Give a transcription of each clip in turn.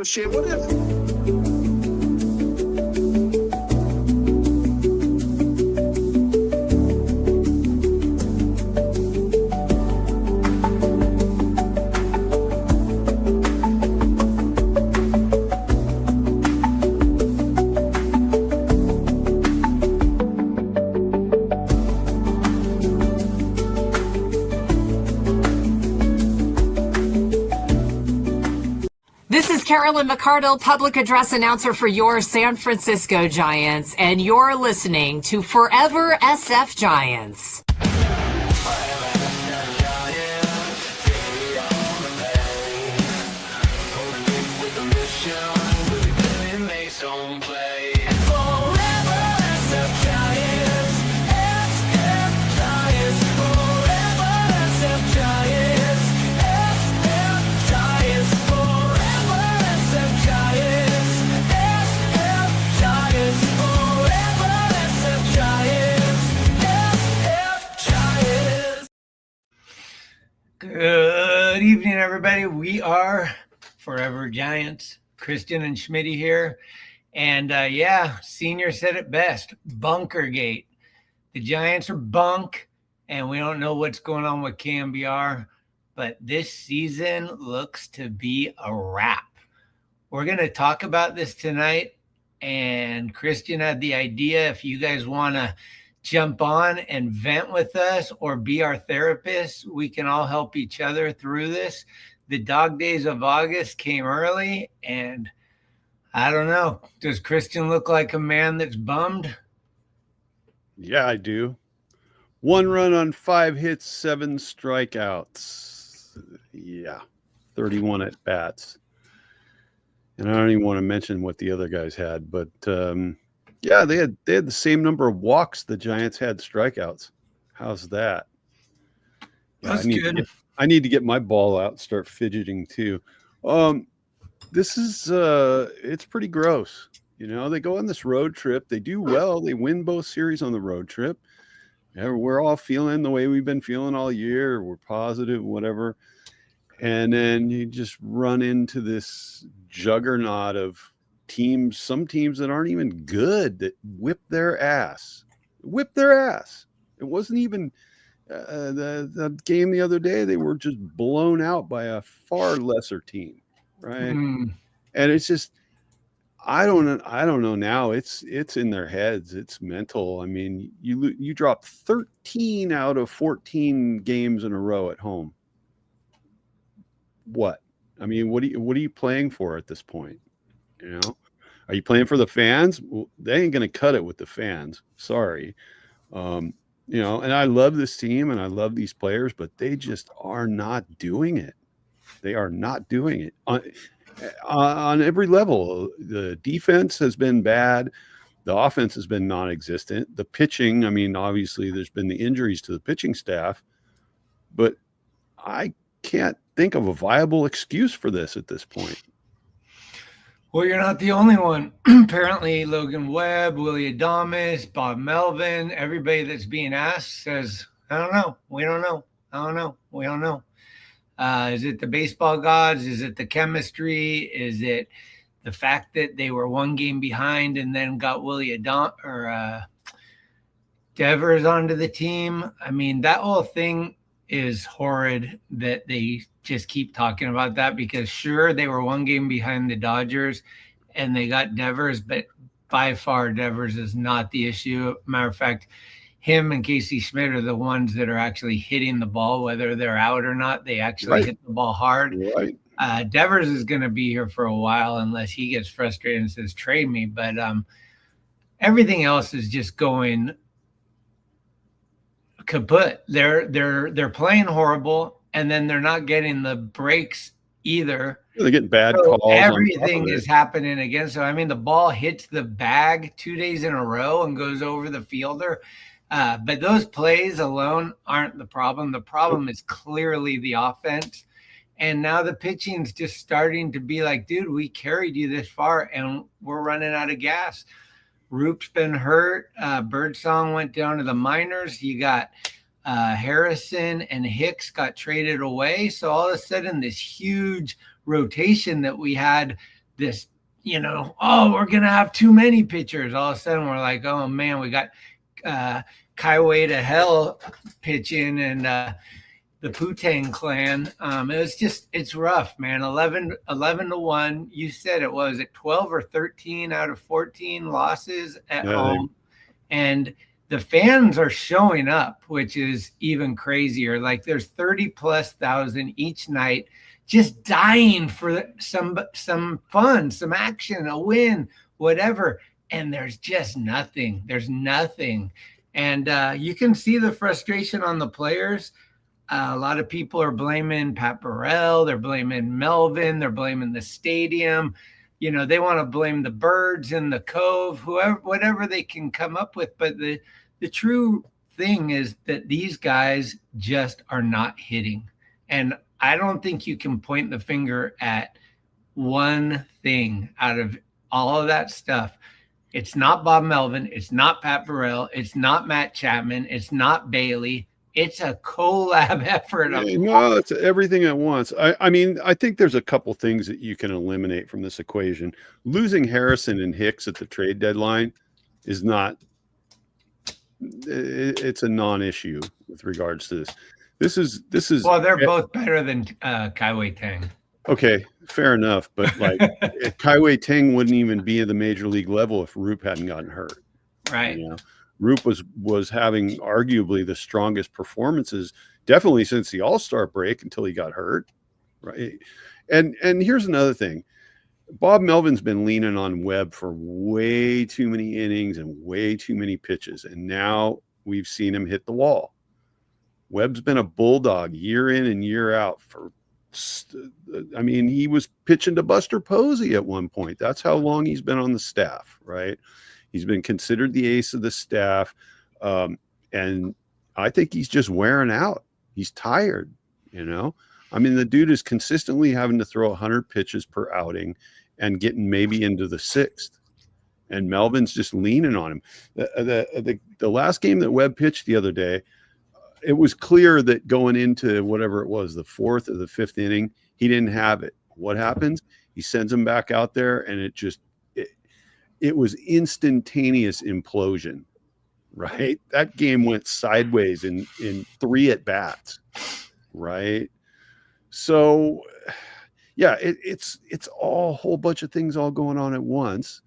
Shit, what if? This is Carolyn McCardle, public address announcer for your San Francisco Giants, and you're listening to Forever SF Giants. Good evening, everybody. We are Forever Giants. Christian and Schmitty here. And Senior said it best, Bunkergate. The Giants are bunk, and we don't know what's going on with KMBR, but this season looks to be a wrap. We're going to talk about this tonight, and Christian had the idea, if you guys want to jump on and vent with us or be our therapist, we can all help each other through this. The dog days of August came early, and I don't know. Does Christian look like a man that's bummed? Yeah, I do. 1 run on 5 hits, 7 strikeouts. Yeah, 31 at bats. And I don't even want to mention what the other guys had, but yeah, they had the same number of walks the Giants had strikeouts. How's that? That's good. I need to get my ball out and start fidgeting too. This is it's pretty gross. You know, they go on this road trip. They do well. They win both series on the road trip. Yeah, we're all feeling the way we've been feeling all year. We're positive, whatever. And then you just run into this juggernaut of teams, some teams that aren't even good, that whip their ass. It wasn't even the game the other day. They were just blown out by a far lesser team, right? And it's just, I don't know now. It's in their heads. It's mental. I mean, you drop 13 out of 14 games in a row at home. What? I mean, what are you playing for at this point? You know, are you playing for the fans? Well, they ain't going to cut it with the fans. Sorry. You know, and I love this team and I love these players, but they just are not doing it. They are not doing it on every level. The defense has been bad. The offense has been non-existent. The pitching, I mean, obviously there's been the injuries to the pitching staff, but I can't think of a viable excuse for this at this point. Well, you're not the only one. Apparently, Logan Webb, Willie Adames, Bob Melvin, everybody that's being asked says, I don't know. We don't know. I don't know. We don't know. Is it the baseball gods? Is it the chemistry? Is it the fact that they were 1 game behind and then got Willie Adames or Devers onto the team? I mean, that whole thing is horrid that they just keep talking about that, because sure, they were 1 game behind the Dodgers and they got Devers, but by far Devers is not the issue. Matter of fact, him and Casey Schmidt are the ones that are actually hitting the ball, whether they're out or not. They actually hit the ball hard. Right. Devers is going to be here for a while unless he gets frustrated and says, trade me. But everything else is just going kaput. They're playing horrible, and then they're not getting the breaks either. They're getting bad So calls. everything is happening again. So I mean, the ball hits the bag 2 days in a row and goes over the fielder. But those plays alone aren't the problem. The problem is clearly the offense. And now the pitching's just starting to be like, dude, we carried you this far and we're running out of gas. Roop's been hurt. Birdsong went down to the minors. You got Harrison and Hicks got traded away. So all of a sudden, this huge rotation that we had this, oh, we're going to have too many pitchers. All of a sudden, we're like, oh, man, we got Kaiway to hell pitching and the Putang clan. It's rough, man. 11 to 1. You said it was at 12 or 13 out of 14 losses at home. And the fans are showing up, which is even crazier. Like there's 30,000+ each night just dying for some fun, some action, a win, whatever. And there's just nothing. There's nothing. And you can see the frustration on the players. A lot of people are blaming Pat Burrell. They're blaming Melvin. They're blaming the stadium. They want to blame the birds in the cove, whatever they can come up with. But the true thing is that these guys just are not hitting. And I don't think you can point the finger at one thing out of all of that stuff. It's not Bob Melvin. It's not Pat Burrell. It's not Matt Chapman. It's not Bailey. It's a collab effort. No, it's everything at once. I mean, I think there's a couple things that you can eliminate from this equation. Losing Harrison and Hicks at the trade deadline is not. It's a non-issue with regards to this. This is. Well, they're both better than Kaiway Tang. Okay, fair enough. But like, Kaiway Tang wouldn't even be at the major league level if Roop hadn't gotten hurt. Right. Roop was having arguably the strongest performances, definitely since the All-Star break until he got hurt, right? And here's another thing. Bob Melvin's been leaning on Webb for way too many innings and way too many pitches, and now we've seen him hit the wall. Webb's been a bulldog year in and year out he was pitching to Buster Posey at one point. That's how long he's been on the staff, right? He's been considered the ace of the staff. And I think he's just wearing out. He's tired, the dude is consistently having to throw 100 pitches per outing and getting maybe into the sixth. And Melvin's just leaning on him. The last game that Webb pitched the other day, it was clear that going into whatever it was, the fourth or the fifth inning, he didn't have it. What happens? He sends him back out there, and it was instantaneous implosion, right? That game went sideways in 3 at-bats, right? So, yeah, it's all a whole bunch of things all going on at once.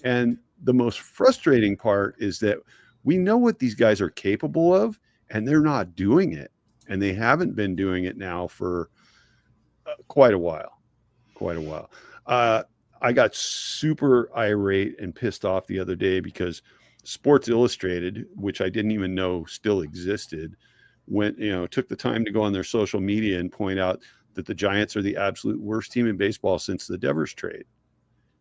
And the most frustrating part is that we know what these guys are capable of, and they're not doing it. And they haven't been doing it now for quite a while. I got super irate and pissed off the other day because Sports Illustrated, which I didn't even know still existed, took the time to go on their social media and point out that the Giants are the absolute worst team in baseball since the Devers trade.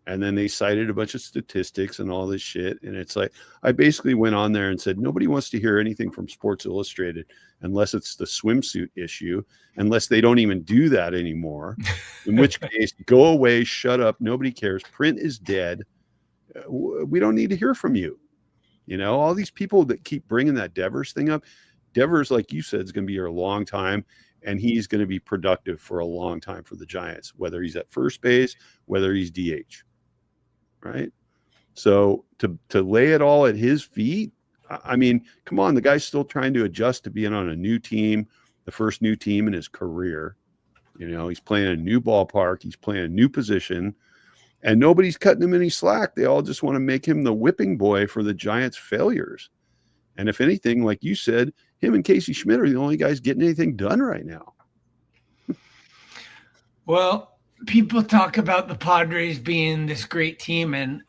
And then they cited a bunch of statistics and all this shit. And it's like, I basically went on there and said, nobody wants to hear anything from Sports Illustrated unless it's the swimsuit issue, unless they don't even do that anymore, in which case, go away, shut up. Nobody cares. Print is dead. We don't need to hear from you. All these people that keep bringing that Devers thing up. Devers, like you said, is going to be here a long time, and he's going to be productive for a long time for the Giants, whether he's at first base, whether he's DH. Right. So to lay it all at his feet, I mean, come on, the guy's still trying to adjust to being on a new team, the first new team in his career. He's playing a new ballpark. He's playing a new position, and nobody's cutting him any slack. They all just want to make him the whipping boy for the Giants' failures. And if anything, like you said, him and Casey Schmidt are the only guys getting anything done right now. Well, people talk about the Padres being this great team, and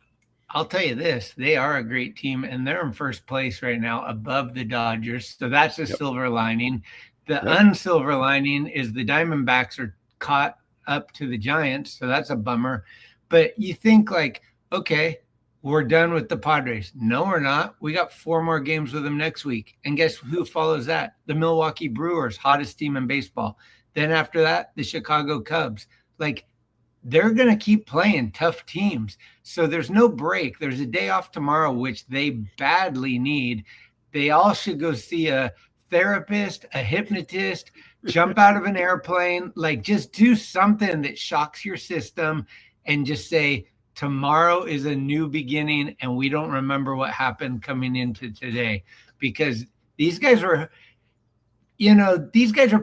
I'll tell you this, they are a great team, and they're in first place right now above the Dodgers. So that's a silver lining. The unsilver lining is the Diamondbacks are caught up to the Giants, so that's a bummer. But you think like, okay, we're done with the Padres. No, we're not. We got 4 more games with them next week. And guess who follows that? The Milwaukee Brewers, hottest team in baseball. Then after that, the Chicago Cubs. Like, they're going to keep playing tough teams. So there's no break. There's a day off tomorrow, which they badly need. They all should go see a therapist, a hypnotist, jump out of an airplane, like just do something that shocks your system and just say, tomorrow is a new beginning and we don't remember what happened coming into today, because these guys are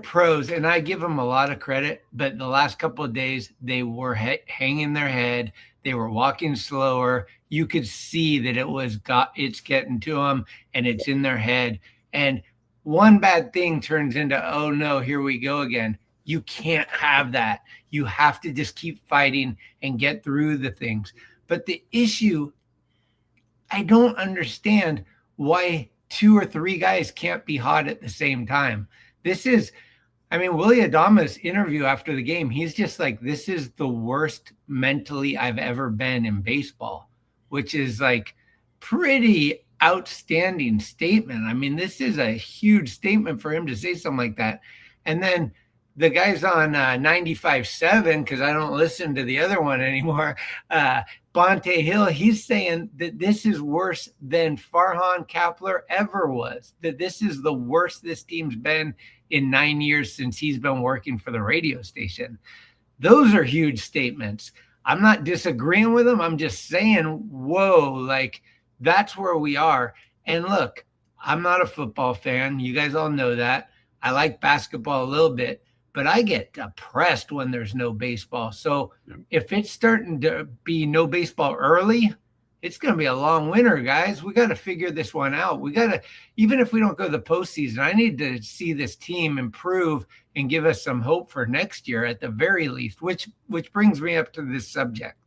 pros and I give them a lot of credit, but the last couple of days they were hanging their head. They were walking slower. You could see that it's getting to them and it's in their head. And one bad thing turns into, oh no, here we go again. You can't have that. You have to just keep fighting and get through the things. But the issue, I don't understand why 2 or 3 guys can't be hot at the same time. Willie Adames' interview after the game, he's just like, this is the worst mentally I've ever been in baseball, which is like pretty outstanding statement. I mean, this is a huge statement for him to say something like that. And then the guys on 95.7, because I don't listen to the other one anymore, Bonte Hill, he's saying that this is worse than Farhan Kapler ever was, that this is the worst this team's been in 9 years since he's been working for the radio station. Those are huge statements. I'm not disagreeing with them. I'm just saying, whoa, like that's where we are. And look, I'm not a football fan. You guys all know that. I like basketball a little bit, but I get depressed when there's no baseball. So if it's starting to be no baseball early, it's going to be a long winter, guys. We got to figure this one out. We got to, even if we don't go to the postseason, I need to see this team improve and give us some hope for next year at the very least, which brings me up to this subject.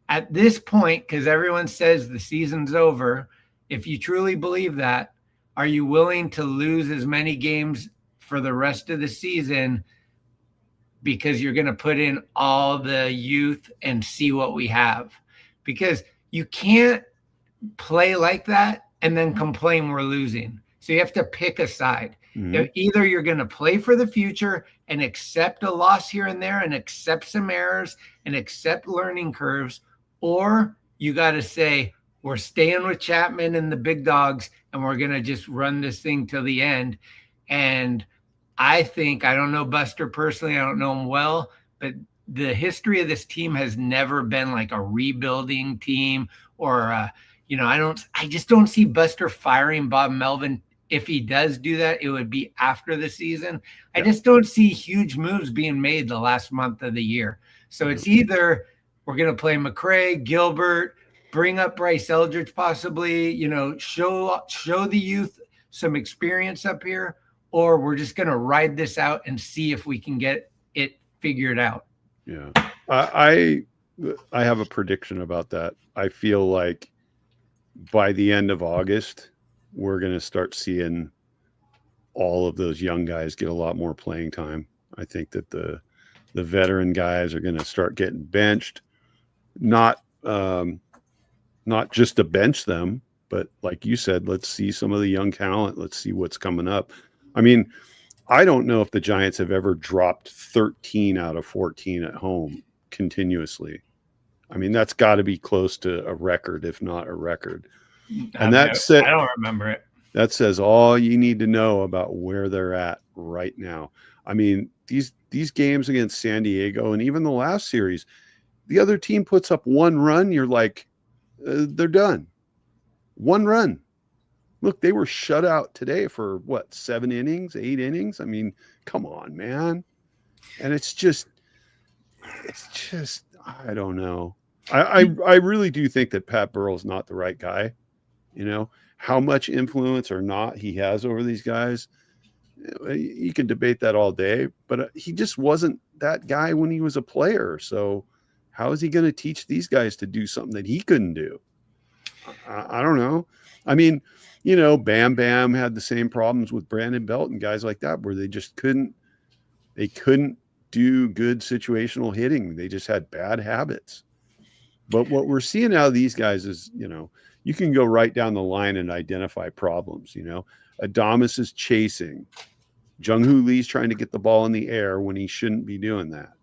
At this point, because everyone says the season's over, if you truly believe that, are you willing to lose as many games for the rest of the season because you're going to put in all the youth and see what we have? Because you can't play like that and then complain we're losing. So you have to pick a side. Mm-hmm. Either you're going to play for the future and accept a loss here and there and accept some errors and accept learning curves, or you got to say, we're staying with Chapman and the big dogs and we're going to just run this thing till the end. And I don't know Buster personally, I don't know him well, but the history of this team has never been like a rebuilding team or, I just don't see Buster firing Bob Melvin. If he does do that, it would be after the season. I just don't see huge moves being made the last month of the year. So it's either we're going to play McRae, Gilbert, bring up Bryce Eldridge possibly, show the youth some experience up here, or we're just going to ride this out and see if we can get it figured out. Yeah. I have a prediction about that. I feel like by the end of August, we're going to start seeing all of those young guys get a lot more playing time. I think that the veteran guys are going to start getting benched, not just to bench them, but like you said, let's see some of the young talent. Let's see what's coming up. I mean, I don't know if the Giants have ever dropped 13 out of 14 at home continuously. I mean, that's got to be close to a record, if not a record. And I don't remember it. That says all you need to know about where they're at right now. I mean, these games against San Diego and even the last series, the other team puts up one run. You're like, they're done. One run. Look, they were shut out today for 7 innings, 8 innings. I mean, come on, man. And it's just, I don't know. I really do think that Pat Burrell's not the right guy. How much influence or not he has over these guys, you can debate that all day, but he just wasn't that guy when he was a player. So how is he going to teach these guys to do something that he couldn't do? I don't know. I mean, Bam Bam had the same problems with Brandon Belt and guys like that, where they just couldn't do good situational hitting. They just had bad habits. But what we're seeing out of these guys is, you can go right down the line and identify problems. Adames is chasing. Jung-Hoo Lee's trying to get the ball in the air when he shouldn't be doing that.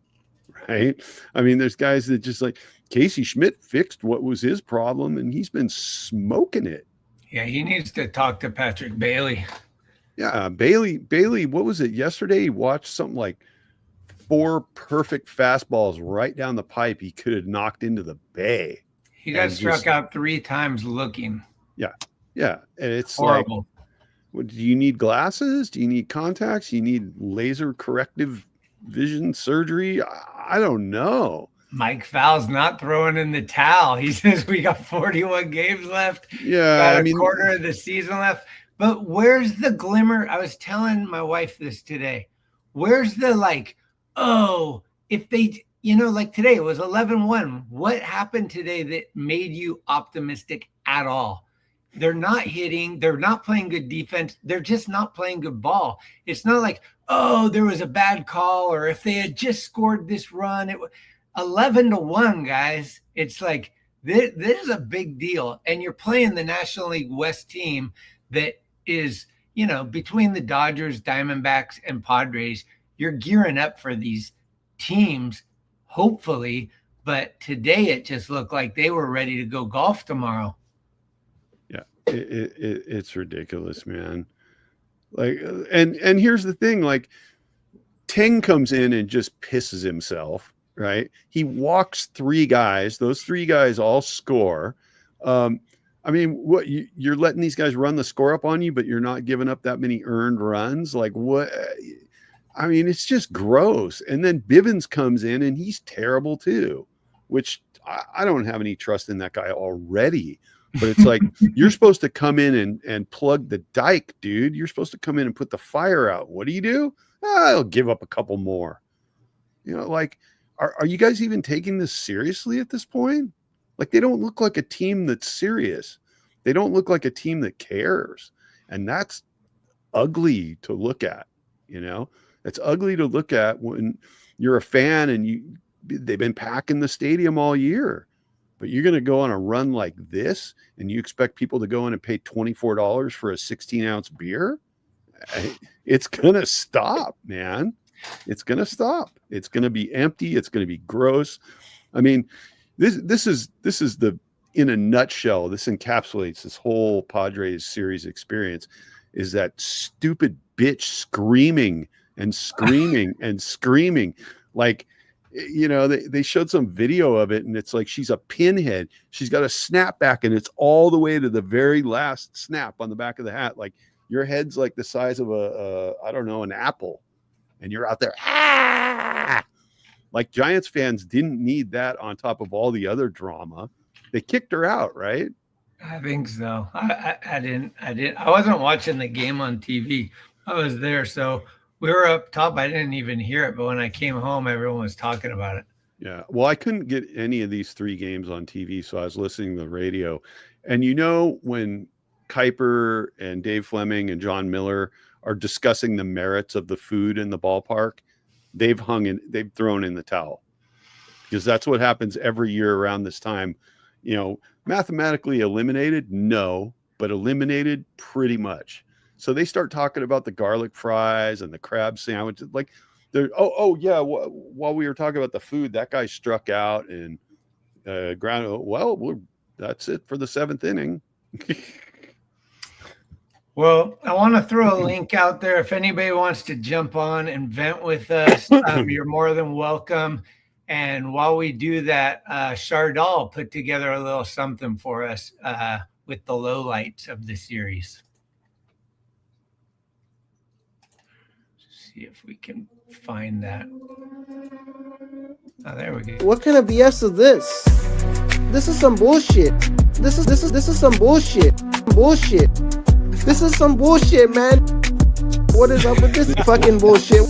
Right? I mean, there's guys that just like Casey Schmidt fixed what was his problem, and he's been smoking it. Yeah, he needs to talk to Patrick Bailey. Yeah, Bailey, what was it yesterday? He watched something like 4 perfect fastballs right down the pipe he could have knocked into the bay. He got struck out 3 times looking. Yeah. Yeah. And it's horrible. Like, do you need glasses? Do you need contacts? Do you need laser corrective vision surgery? I don't know. Mike Fowle's not throwing in the towel. He says we got 41 games left. Yeah. Got a quarter of the season left. But where's the glimmer? I was telling my wife this today. Where's the if they, like today it was 11-1. What happened today that made you optimistic at all? They're not hitting. They're not playing good defense. They're just not playing good ball. It's not like, there was a bad call, or if they had just scored this run, it was 11-1, guys. It's like, this is a big deal. And you're playing the National League West team that is, between the Dodgers, Diamondbacks, and Padres, you're gearing up for these teams, hopefully. But today it just looked like they were ready to go golf tomorrow. Yeah, it's ridiculous, man. Like, and here's the thing, like, Ting comes in and just pisses himself, right? He walks 3 guys. Those 3 guys all score. I mean, what, you're letting these guys run the score up on you, but you're not giving up that many earned runs? Like, what? I mean, it's just gross. And then Bivens comes in and he's terrible too, which I don't have any trust in that guy already. But it's like, you're supposed to come in and plug the dike, dude. You're supposed to come in and put the fire out. What do? I'll give up a couple more. Like, are you guys even taking this seriously at this point? Like, they don't look like a team that's serious. They don't look like a team that cares. And that's ugly to look at, It's ugly to look at when you're a fan and they've been packing the stadium all year. But you're going to go on a run like this and you expect people to go in and pay $24 for a 16-ounce beer? It's going to stop, man. It's going to stop. It's going to be empty. It's going to be gross. I mean, this is in a nutshell, this encapsulates this whole Padres series experience, is that stupid bitch screaming and screaming and screaming. Like, they showed some video of it and it's like she's a pinhead. She's got a snapback and it's all the way to the very last snap on the back of the hat. Like, your head's like the size of an apple, and you're out there. Like, Giants fans didn't need that on top of all the other drama. They kicked her out, right? I think so. I didn't. I wasn't watching the game on TV. I was there, so we were up top. I didn't even hear it, but when I came home, everyone was talking about it. Yeah. Well, I couldn't get any of these 3 games on TV, so I was listening to the radio. And when Kuiper and Dave Fleming and John Miller are discussing the merits of the food in the ballpark, they've thrown in the towel, because that's what happens every year around this time. Mathematically eliminated, no, but eliminated pretty much. So they start talking about the garlic fries and the crab sandwiches. Like, while we were talking about the food, that guy struck out and that's it for the 7th inning. Well, I want to throw a link out there. If anybody wants to jump on and vent with us, you're more than welcome. And while we do that, Chardal put together a little something for us with the lowlights of the series. See if we can find that. Oh, there we go. What kind of BS is this? This is some bullshit. This is some bullshit. Bullshit. This is some bullshit, man. What is up with this fucking bullshit?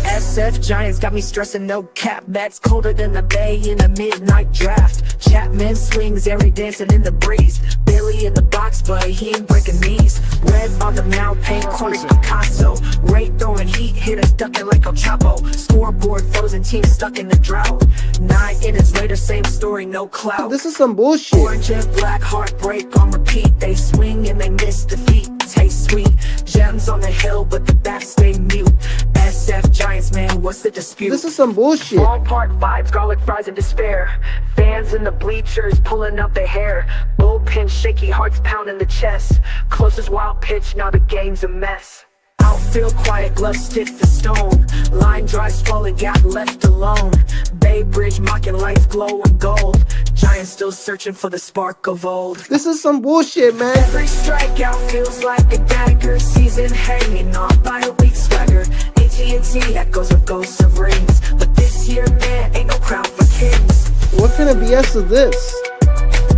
SF Giants got me stressing, no cap. That's colder than the bay in a midnight draft. Chapman swings, every dancing in the breeze. Billy in the box, but he ain't breaking knees. Red on the mound, paint corners Picasso. Ray throwing heat, hitters ducking like El Chapo. Scoreboard frozen, team stuck in the drought. 9 innings later, same story, no clout. This is some bullshit. Orange and black, heartbreak on repeat. They swing and they miss defeat. Taste sweet, gems on the hill, but the bats stay mute. SF Giants, man, what's the dispute? This is some bullshit. Ballpark vibes, garlic fries and despair. Fans in the bleachers pulling up their hair. Bullpen shaky, hearts pounding the chest. Closest wild pitch, now the game's a mess. Outfield quiet, gloves stiff as stone. Line drives falling, got left alone. Bay Bridge mocking lights glowing gold. Giants still searching for the spark of old. This is some bullshit, man. Every strikeout feels like a dagger. Season hanging on by a weak swagger. AT&T echoes with ghosts of rings. But this year, man, ain't no crown for kings. What kind of BS is this?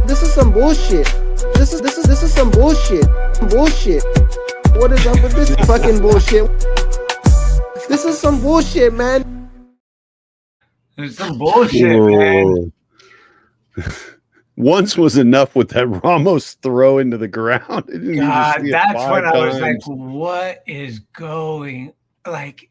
This is some bullshit. This is some bullshit. Bullshit. What is up with this fucking bullshit? This is some bullshit, man. There's some bullshit, man. Once was enough with that Ramos throw into the ground. God, that's when I was like, what is going? Like,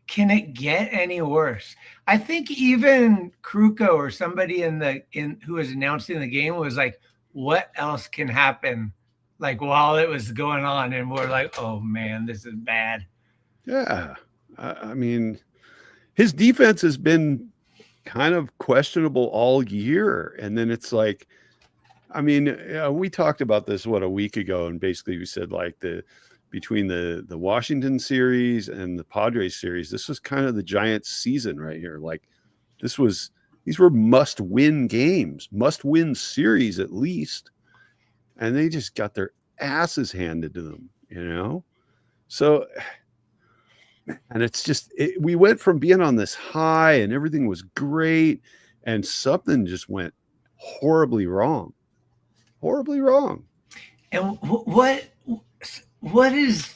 can it get any worse? I think even Kruko or somebody who was announcing the game was like, what else can happen? Like while it was going on, and we're like, oh man, this is bad. Yeah. I mean, his defense has been kind of questionable all year. And then it's like, I mean, we talked about this, a week ago. And basically we said like between the Washington series and the Padres series, this was kind of the Giants season right here. Like these were must-win games, must-win series at least. And they just got their asses handed to them, you know? So, and it's just, we went from being on this high and everything was great, and something just went horribly wrong. Horribly wrong. And what is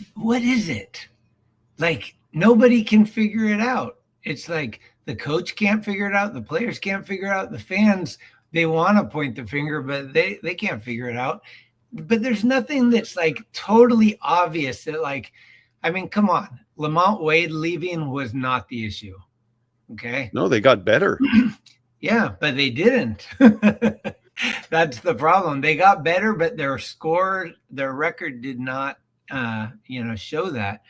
it? Like, nobody can figure it out. It's like the coach can't figure it out. The players can't figure it out. The fans, they want to point the finger, but they can't figure it out. But there's nothing that's like totally obvious that, like, I mean, come on. Lamont Wade leaving was not the issue. Okay. No, they got better. Yeah, but they didn't. That's the problem. They got better, but their record did not, show that.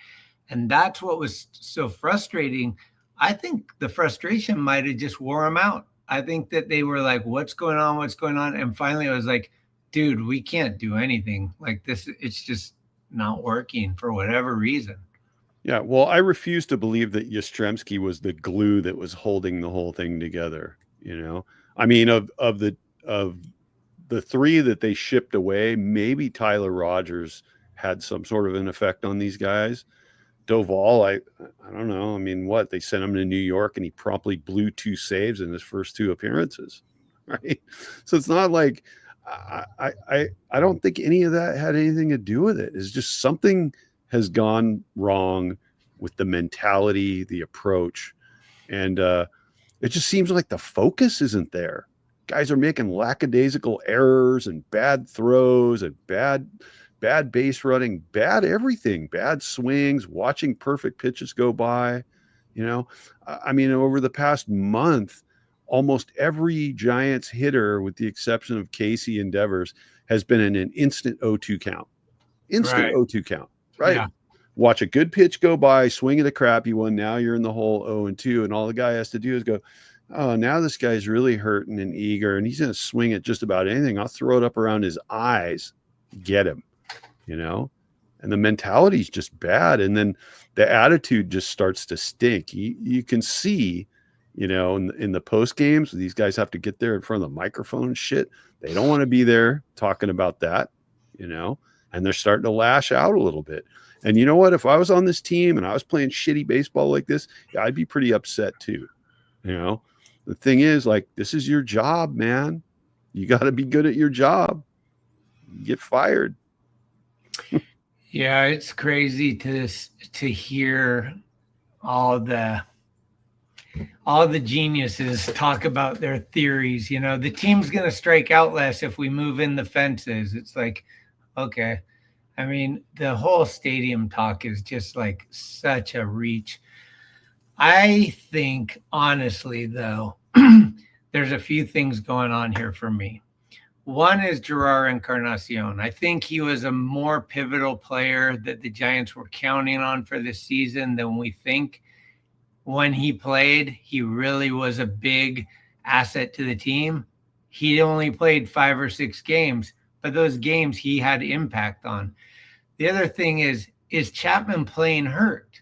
And that's what was so frustrating. I think the frustration might have just wore them out. I think that they were like, what's going on? What's going on? And finally it was like, dude, we can't do anything like this. It's just not working for whatever reason. Yeah. Well, I refuse to believe that Yastrzemski was the glue that was holding the whole thing together. You know, I mean, of the three that they shipped away, maybe Tyler Rogers had some sort of an effect on these guys. Doval, I don't know. I mean, they sent him to New York and he promptly blew 2 saves in his first 2 appearances. Right. So it's not like, I don't think any of that had anything to do with it. It's just something has gone wrong with the mentality, the approach. And it just seems like the focus isn't there. Guys are making lackadaisical errors and bad throws and bad base running, bad everything, bad swings, watching perfect pitches go by. You know, I mean, over the past month, almost every Giants hitter, with the exception of Casey and Devers, has been in an instant 0-2 count. Instant 0-2 count, right? Yeah. Watch a good pitch go by, swing at a crappy one. Now you're in the hole 0-2, and all the guy has to do is go, oh, now this guy's really hurting and eager, and he's going to swing at just about anything. I'll throw it up around his eyes, get him, you know? And the mentality is just bad. And then the attitude just starts to stink. You can see, you know, in the post games, these guys have to get there in front of the microphone and shit. They don't want to be there talking about that, you know, and they're starting to lash out a little bit. And you know what? If I was on this team and I was playing shitty baseball like this, I'd be pretty upset too. You know, the thing is, like, this is your job, man. You got to be good at your job. You get fired. Yeah, it's crazy to hear all the geniuses talk about their theories. You know, the team's going to strike out less if we move in the fences. It's like, okay. I mean, the whole stadium talk is just like such a reach. I think, honestly, though, there's a few things going on here for me. One is Gerard Encarnacion. I think he was a more pivotal player that the Giants were counting on for this season than we think. When he played, he really was a big asset to the team. He only played 5 or 6 games, but those games he had impact on. The other thing is is Chapman playing hurt?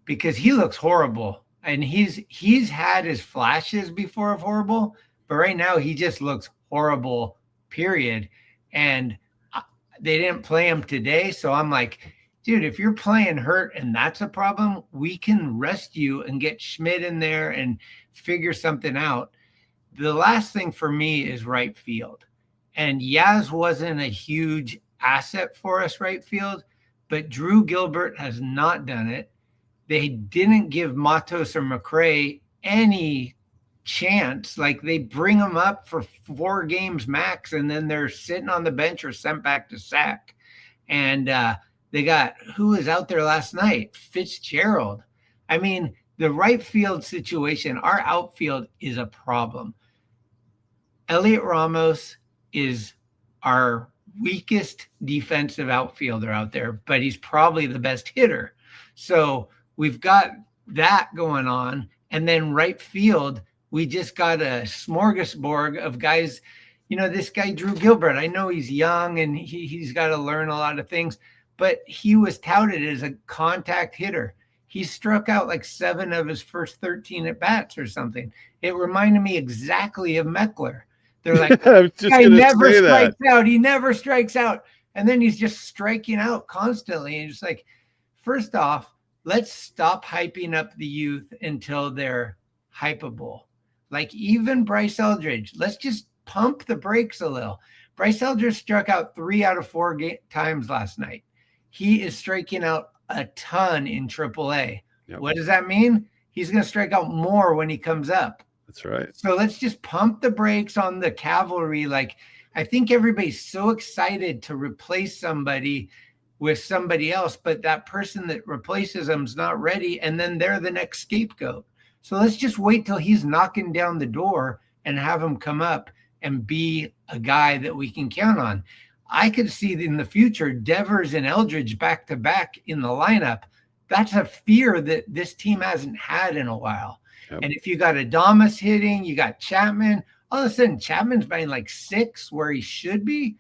Because he looks horrible. And he's had his flashes before of horrible, but right now he just looks horrible, period. And they didn't play him today. So I'm like, dude, if you're playing hurt and that's a problem, we can rest you and get Schmidt in there and figure something out. The last thing for me is right field. And Yaz wasn't a huge asset for us right field, but Drew Gilbert has not done it. They didn't give Matos or McRae any chance. Like, they bring them up for 4 games max, and then they're sitting on the bench or sent back to sack. And they got, who was out there last night? Fitzgerald. I mean, the right field situation, our outfield is a problem. Elliot Ramos is our weakest defensive outfielder out there, but he's probably the best hitter. So we've got that going on. And then right field, we just got a smorgasbord of guys. You know, this guy, Drew Gilbert, I know he's young and he's got to learn a lot of things, but he was touted as a contact hitter. He struck out like 7 of his first 13 at bats or something. It reminded me exactly of Meckler. They're like, guy never strikes out. He never strikes out. And then he's just striking out constantly. And just like, first off, let's stop hyping up the youth until they're hypeable. Like even Bryce Eldridge, let's just pump the brakes a little. Bryce Eldridge struck out 3 out of 4 times last night. He is striking out a ton in AAA. Yep. What does that mean? He's going to strike out more when he comes up. That's right. So let's just pump the brakes on the cavalry. Like, I think everybody's so excited to replace somebody with somebody else, but that person that replaces them is not ready, and then they're the next scapegoat. So let's just wait till he's knocking down the door and have him come up and be a guy that we can count on. I could see in the future Devers and Eldridge back to back in the lineup. That's a fear that this team hasn't had in a while. Yep. And if you got Adames hitting, you got Chapman, all of a sudden Chapman's batting like 6 where he should be.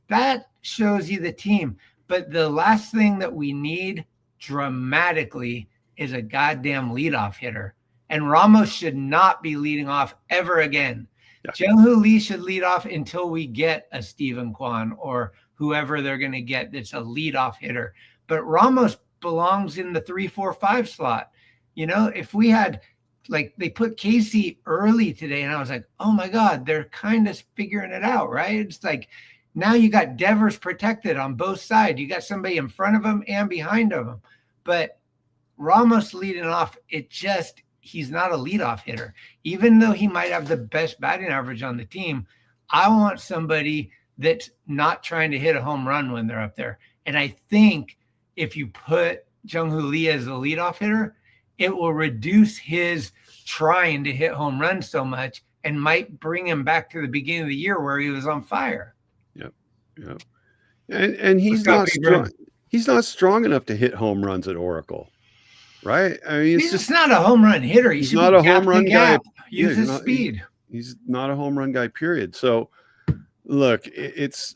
That shows you the team. But the last thing that we need dramatically is a goddamn leadoff hitter. And Ramos should not be leading off ever again. Yeah. Jung-Hoo Lee should lead off until we get a Stephen Kwan or whoever they're going to get that's a leadoff hitter. But Ramos belongs in the 3-4-5 slot. You know, if we had, like, they put Casey early today, and I was like, oh my God, they're kind of figuring it out, right? It's like, now you got Devers protected on both sides. You got somebody in front of him and behind of him. But Ramos leading off, he's not a leadoff hitter. Even though he might have the best batting average on the team, I want somebody that's not trying to hit a home run when they're up there. And I think if you put Jung-Hoo Lee as the leadoff hitter, it will reduce his trying to hit home runs so much and might bring him back to the beginning of the year where he was on fire. Yep. And he's not strong. He's not strong enough to hit home runs at Oracle. Right? I mean, it's just not a home run hitter. He's not a home run guy. Use his speed. He's not a home run guy, period. So look,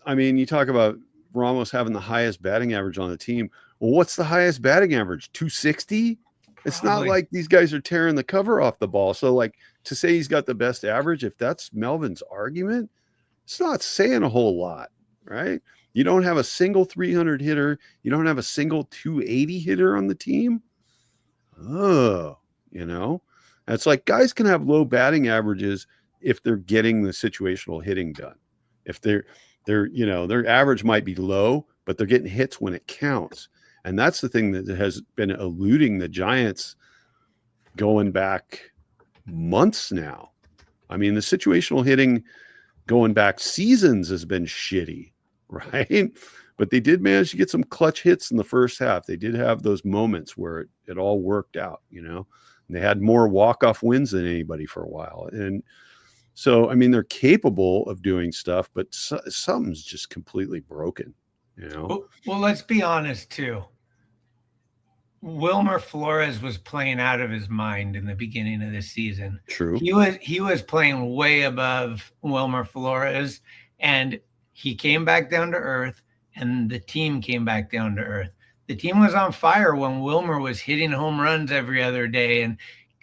I mean, you talk about Ramos having the highest batting average on the team. Well, what's the highest batting average? 260? It's not like these guys are tearing the cover off the ball. So, like, to say he's got the best average, if that's Melvin's argument, it's not saying a whole lot, right? You don't have a single 300 hitter. You don't have a single 280 hitter on the team. Oh, you know, it's like guys can have low batting averages if they're getting the situational hitting done. If they're, you know, their average might be low, but they're getting hits when it counts. And that's the thing that has been eluding the Giants going back months now. I mean, the situational hitting going back seasons has been shitty, right? But they did manage to get some clutch hits in the first half. They did have those moments where it all worked out, you know, and they had more walk-off wins than anybody for a while. And so, I mean, they're capable of doing stuff, but something's just completely broken, you know? Well, let's be honest too. Wilmer Flores was playing out of his mind in the beginning of the season. True. He was playing way above Wilmer Flores, and he came back down to earth. And the team came back down to earth. The team was on fire when Wilmer was hitting home runs every other day and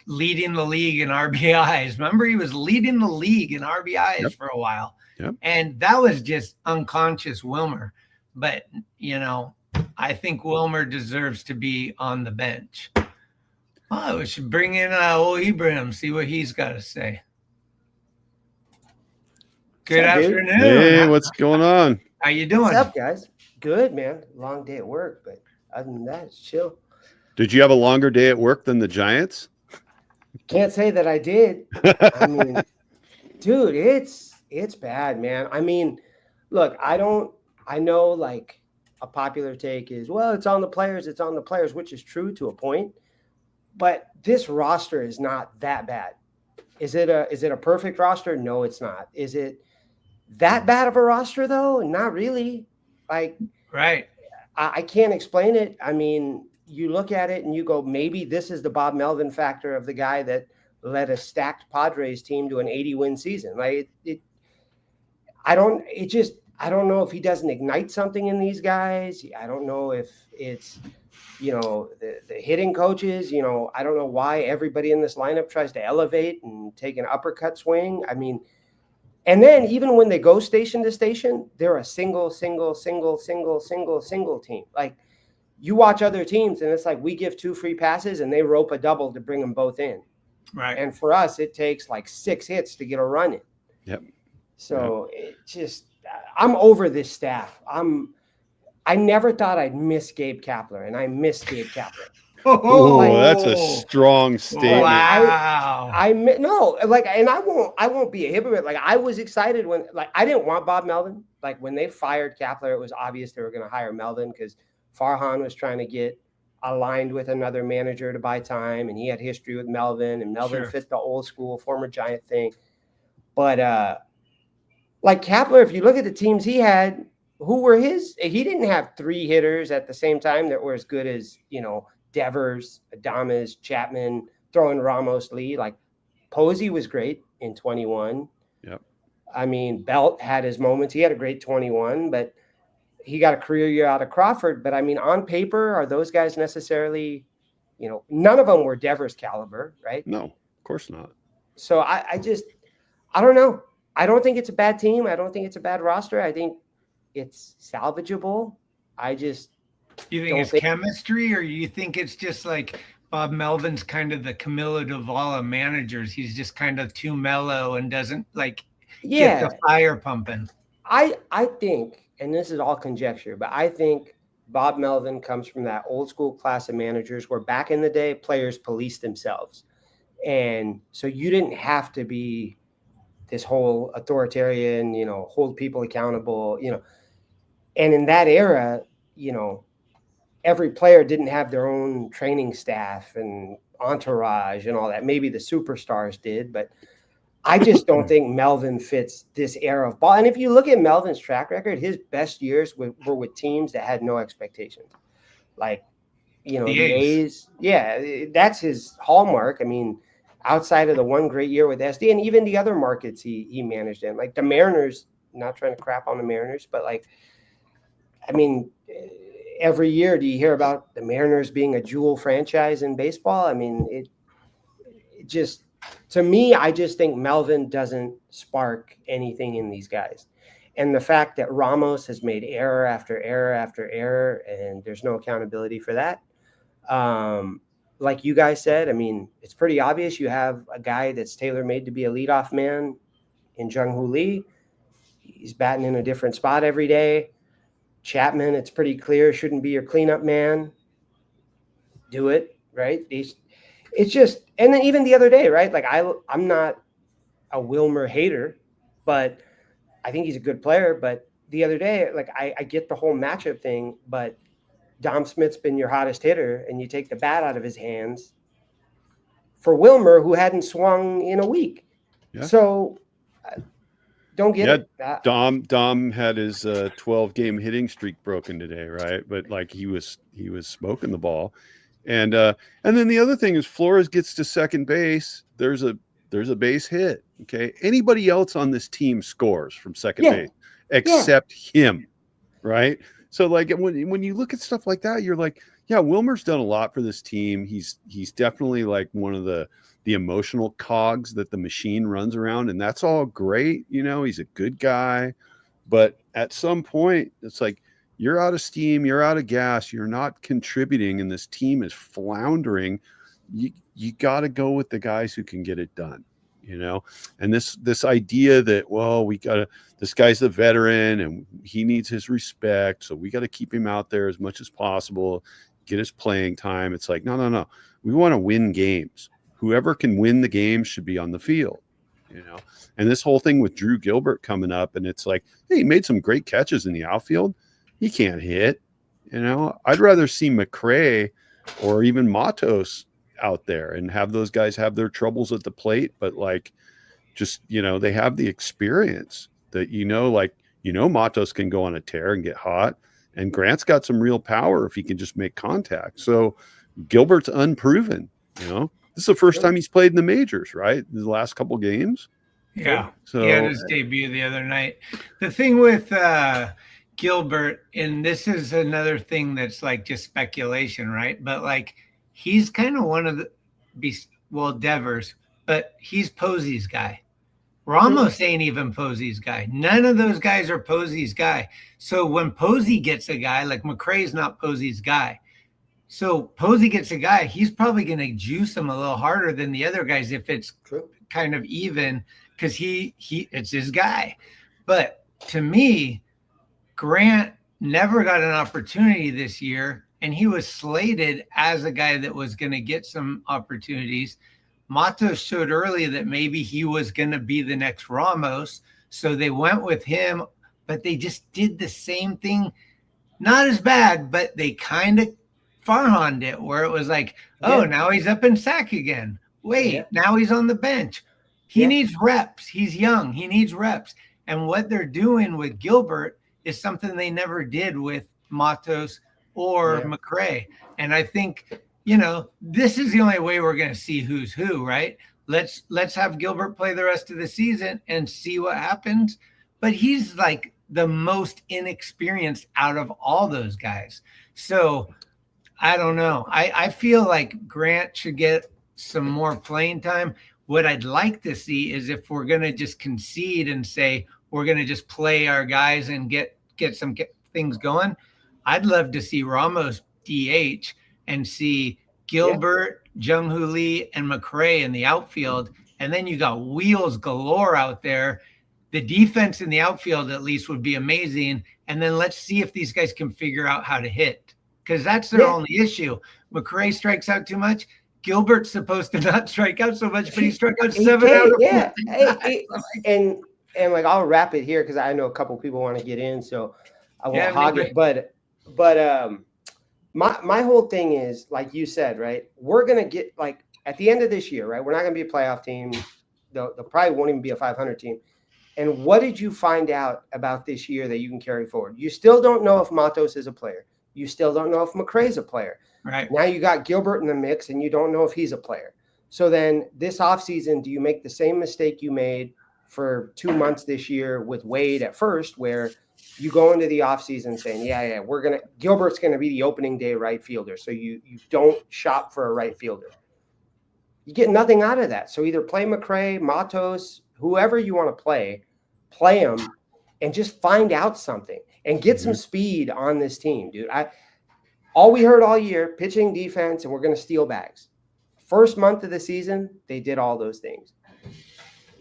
leading the league in RBIs. Remember, he was leading the league in RBIs for a while. Yep. And that was just unconscious Wilmer. But, I think Wilmer deserves to be on the bench. Oh, we should bring in old Ibrahim, see what he's got to say. Good afternoon. Hey, what's going on? How you doing? What's up, guys? Good, man. Long day at work, but other than that, it's chill. Did you have a longer day at work than the Giants? Can't say that I did. I mean, dude, it's bad, man. I mean, look, I know like a popular take is, well, it's on the players, which is true to a point. But this roster is not that bad. Is it a perfect roster? No, it's not. Is it that bad of a roster though? Not really. Like, right. I can't explain it. I mean, you look at it and you go, maybe this is the Bob Melvin factor of the guy that led a stacked Padres team to an 80-win season. Like I don't know if he doesn't ignite something in these guys. I don't know if it's, the hitting coaches, I don't know why everybody in this lineup tries to elevate and take an uppercut swing. I mean, and then even when they go station to station, they're a single team. Like you watch other teams and it's like we give 2 free passes and they rope a double to bring them both in. Right. And for us, it takes like 6 hits to get a run in. Yep. So it just, I'm over this staff. I never thought I'd miss Gabe Kapler, and I miss Gabe Kapler. Oh, that's a strong statement. Wow. And I won't be a hypocrite. Like I was excited when, like, I didn't want Bob Melvin. Like when they fired Kapler, it was obvious they were going to hire Melvin because Farhan was trying to get aligned with another manager to buy time, and he had history with Melvin, and Melvin fit the old school former Giant thing. But like Kapler, if you look at the teams he had, who were he didn't have 3 hitters at the same time that were as good as, Devers, Adames, Chapman, throwing Ramos, Lee. Like Posey was great in 21. Yep. I mean, Belt had his moments. He had a great 21, but he got a career year out of Crawford. But I mean, on paper, are those guys necessarily, none of them were Devers caliber, right? No, of course not. So I don't know. I don't think it's a bad team. I don't think it's a bad roster. I think it's salvageable. You think it's chemistry, or you think it's just like Bob Melvin's kind of the Camilo Davala managers? He's just kind of too mellow and doesn't get the fire pumping. I think, and this is all conjecture, but I think Bob Melvin comes from that old school class of managers where back in the day players policed themselves. And so you didn't have to be this whole authoritarian, hold people accountable, and in that era, every player didn't have their own training staff and entourage and all that. Maybe the superstars did, but I just don't think Melvin fits this era of ball. And if you look at Melvin's track record, his best years were with teams that had no expectations. Like, the A's. Yeah, that's his hallmark. I mean, outside of the one great year with SD and even the other markets he managed in, like the Mariners, not trying to crap on the Mariners, but every year do you hear about the Mariners being a jewel franchise in baseball? I mean, it just, to me, I just think Melvin doesn't spark anything in these guys. And the fact that Ramos has made error after error after error, and there's no accountability for that. Like you guys said, I mean, it's pretty obvious you have a guy that's tailor-made to be a leadoff man in Jung-Hoo Lee. He's batting in a different spot every day. Chapman, it's pretty clear, shouldn't be your cleanup man. Do it, right? It's just, and then even the other day, right? Like I'm not a Wilmer hater, but I think he's a good player. But the other day, like I get the whole matchup thing, but Dom Smith's been your hottest hitter, and you take the bat out of his hands for Wilmer, who hadn't swung in a week. Yeah. So don't get it. Dom had his 12-game hitting streak broken today, right? But like he was smoking the ball, and then the other thing is Flores gets to second base. There's a base hit. Okay, anybody else on this team scores from second base except him, right? So like when you look at stuff like that, you're like, yeah, Wilmer's done a lot for this team. He's definitely like one of the emotional cogs that the machine runs around, and that's all great. He's a good guy, but at some point, it's like you're out of steam, you're out of gas, you're not contributing, and this team is floundering. You got to go with the guys who can get it done. And this idea that, well, this guy's the veteran and he needs his respect, so we got to keep him out there as much as possible, get his playing time. It's like, no. We want to win games. Whoever can win the game should be on the field, And this whole thing with Drew Gilbert coming up, and it's like, hey, he made some great catches in the outfield. He can't hit, I'd rather see McRae or even Matos out there and have those guys have their troubles at the plate, but like, just, they have the experience that, Matos can go on a tear and get hot, and Grant's got some real power if he can just make contact. So Gilbert's unproven, This is the first time he's played in the majors, right? The last couple games. Yeah. So he had his debut the other night. The thing with Gilbert, and this is another thing that's like just speculation, right? But like, he's kind of one of the Devers, but he's Posey's guy. Ramos ain't even Posey's guy. None of those guys are Posey's guy. So when Posey gets a guy, like McRae's not Posey's guy. So Posey gets a guy, he's probably going to juice him a little harder than the other guys if it's kind of even, because it's his guy. But to me, Grant never got an opportunity this year, and he was slated as a guy that was going to get some opportunities. Matos showed early that maybe he was going to be the next Ramos, so they went with him, but they just did the same thing. Not as bad, but they kind of farhand it, where it was like, oh, now he's up in sack again. Wait, now he's on the bench. He needs reps. He's young. He needs reps. And what they're doing with Gilbert is something they never did with Matos or McRae. And I think, this is the only way we're going to see who's who, right? Let's have Gilbert play the rest of the season and see what happens. But he's like the most inexperienced out of all those guys. So I don't know. I feel like Grant should get some more playing time. What I'd like to see is if we're going to just concede and say we're going to just play our guys and get some things going, I'd love to see Ramos DH and see Gilbert, Jung-Hoo Lee, and McRae in the outfield. And then you got wheels galore out there. The defense in the outfield at least would be amazing. And then let's see if these guys can figure out how to hit, because that's their only issue. McRae strikes out too much. Gilbert's supposed to not strike out so much, but he struck out 7 out of 4. And like, I'll wrap it here because I know a couple people want to get in, so I won't hog it. But my whole thing is, like you said, right? We're gonna get, like, at the end of this year, right? We're not gonna be a playoff team. They'll probably won't even be a 500 team. And what did you find out about this year that you can carry forward? You still don't know if Matos is a player. You still don't know if McRae's a player. Right. Now you got Gilbert in the mix, and you don't know if he's a player. So then this offseason, do you make the same mistake you made for 2 months this year with Wade at first, where you go into the offseason saying, Gilbert's going to be the opening day right fielder. So you don't shop for a right fielder. You get nothing out of that. So either play McRae, Matos, whoever you want to play them and just find out something and get some speed on this team, dude. All we heard all year, pitching, defense, and we're going to steal bags. First month of the season, they did all those things.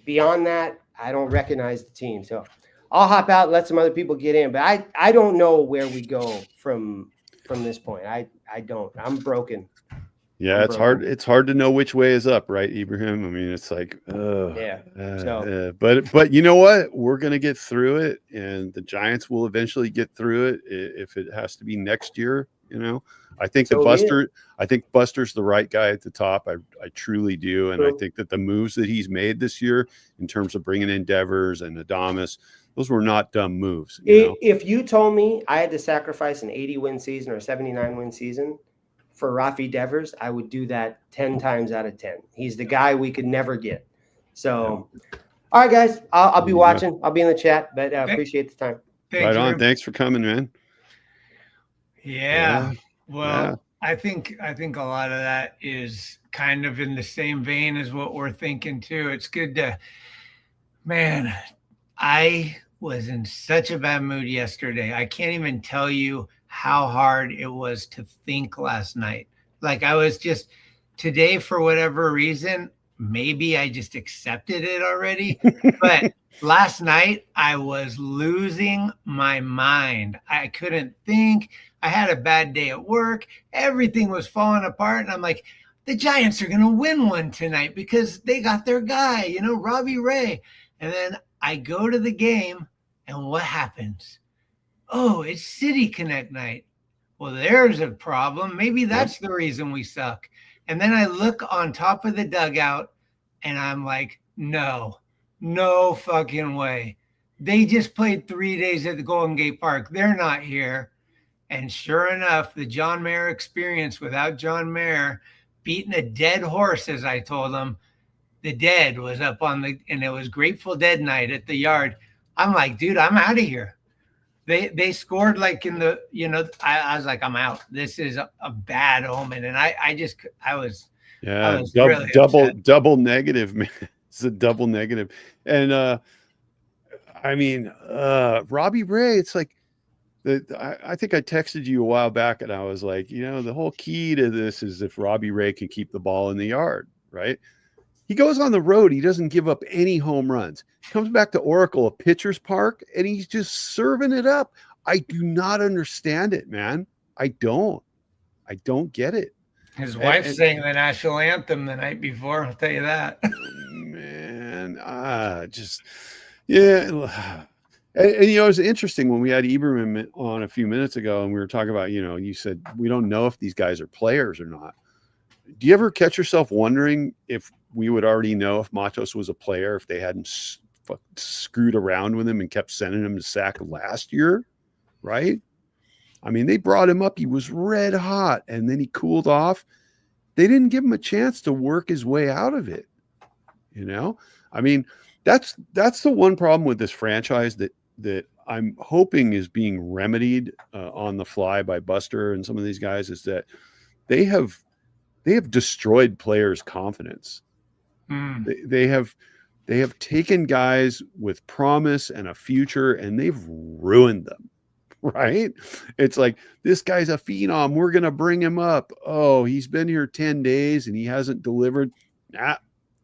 Beyond that, I don't recognize the team. So I'll hop out, let some other people get in. But I don't know where we go from this point. I don't. I'm broken. Yeah, it's hard. It's hard to know which way is up, right, Ibrahim? I mean, it's like, but you know what? We're gonna get through it, and the Giants will eventually get through it if it has to be next year. I think I think Buster's the right guy at the top. I truly do, and I think that the moves that he's made this year, in terms of bringing in Devers and Adames, those were not dumb moves. If you told me I had to sacrifice an 80-win season or a 79-win season for Rafi Devers, I would do that 10 times out of 10. He's the guy we could never get. So, all right, guys, I'll be watching. I'll be in the chat, but appreciate the time. Right on. Thanks for coming, man. Yeah. Well, Yeah. I think a lot of that is kind of in the same vein as what we're thinking too. It's good to, man, I was in such a bad mood yesterday. I can't even tell you how hard it was to think last night. Like I was just today for whatever reason, maybe I just accepted it already, but last night I was losing my mind. I couldn't think. I had a bad day at work. Everything was falling apart and I'm like the Giants are going to win one tonight because they got their guy, Robbie Ray. And then I go to the game, and what happens? Oh, it's City Connect night. Well, there's a problem. Maybe that's the reason we suck. And then I look on top of the dugout, and I'm like, no fucking way. They just played 3 days at the Golden Gate Park. They're not here. And sure enough, the John Mayer experience without John Mayer beating a dead horse, as I told him, the Dead was up and it was Grateful Dead night at the Yard. I'm like, dude, I'm out of here. They scored like in the, I was like, I'm out. This is a bad omen. And I was really double negative, man. It's a double negative. And Robbie Ray, it's like I think I texted you a while back and I was like, the whole key to this is if Robbie Ray can keep the ball in the yard, right? He goes on the road. He doesn't give up any home runs. Comes back to Oracle, a pitcher's park, and he's just serving it up. I do not understand it, man. I don't get it. His wife sang the national anthem the night before. I'll tell you that. Man, yeah. And it's interesting when we had Iberman on a few minutes ago, and we were talking about, you said we don't know if these guys are players or not. Do you ever catch yourself wondering if we would already know if Matos was a player if they hadn't screwed around with him and kept sending him to sack last year, right? I mean, they brought him up. He was red hot, and then he cooled off. They didn't give him a chance to work his way out of it. I mean, that's the one problem with this franchise that I'm hoping is being remedied on the fly by Buster and some of these guys is that they have destroyed players' confidence. They have taken guys with promise and a future and they've ruined them, right? It's like, this guy's a phenom. We're going to bring him up. Oh, he's been here 10 days and he hasn't delivered.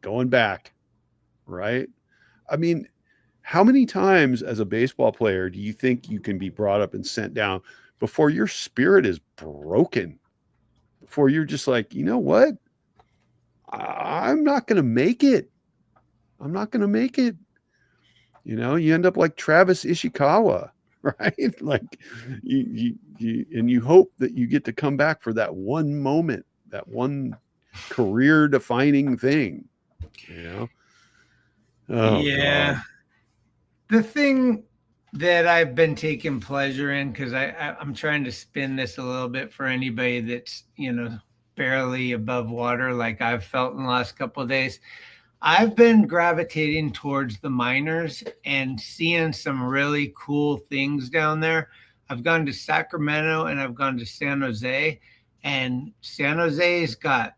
Going back, right? I mean, how many times as a baseball player do you think you can be brought up and sent down before your spirit is broken? Before you're just like, you know what? I'm not going to make it. I'm not going to make it. You end up like Travis Ishikawa, right? Like you hope that you get to come back for that one moment, that one career defining thing, Oh, yeah. God. The thing that I've been taking pleasure in, because I'm trying to spin this a little bit for anybody that's, barely above water like I've felt in the last couple of days. I've been gravitating towards the minors and seeing some really cool things down there. I've gone to Sacramento and I've gone to San Jose, and San Jose's got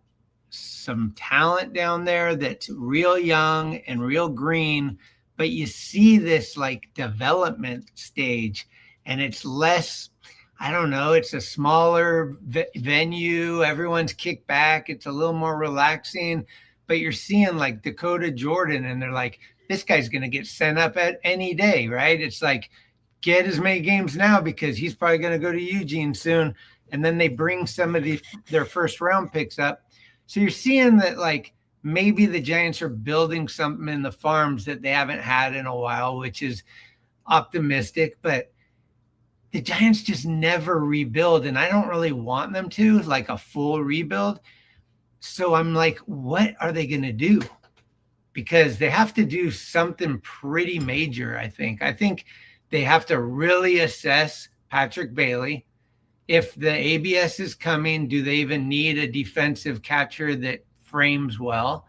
some talent down there that's real young and real green, but you see this like development stage and it's less, I don't know, it's a smaller venue. Everyone's kicked back. It's a little more relaxing, but you're seeing like Dakota Jordan and they're like, this guy's going to get sent up at any day, right? It's like, get as many games now because he's probably going to go to Eugene soon. And then they bring some of their first round picks up. So you're seeing that like maybe the Giants are building something in the farms that they haven't had in a while, which is optimistic, but the Giants just never rebuild. And I don't really want them to, like a full rebuild. So I'm like, what are they going to do? Because they have to do something pretty major, I think. I think they have to really assess Patrick Bailey. If the ABS is coming, do they even need a defensive catcher that frames well?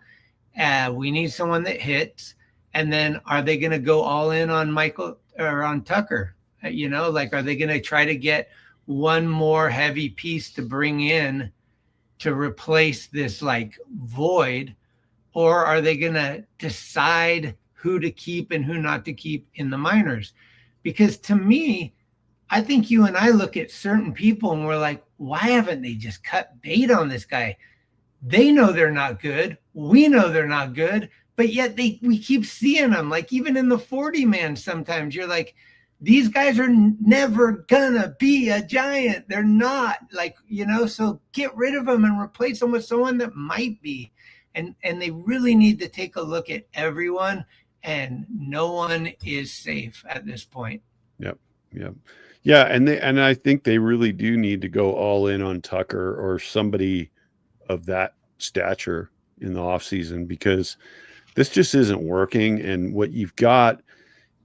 We need someone that hits. And then are they going to go all in on Michael or on Tucker? Like, are they going to try to get one more heavy piece to bring in to replace this like void? Or are they going to decide who to keep and who not to keep in the minors? Because to me, I think you and I look at certain people and we're like, why haven't they just cut bait on this guy? They know they're not good. We know they're not good, but yet we keep seeing them. Like even in the 40 man, sometimes you're like, these guys are never gonna be a Giant. They're not, like, so get rid of them and replace them with someone that might be. And they really need to take a look at everyone, and no one is safe at this point. Yep. Yeah, and I think they really do need to go all in on Tucker or somebody of that stature in the offseason, because this just isn't working. And what you've got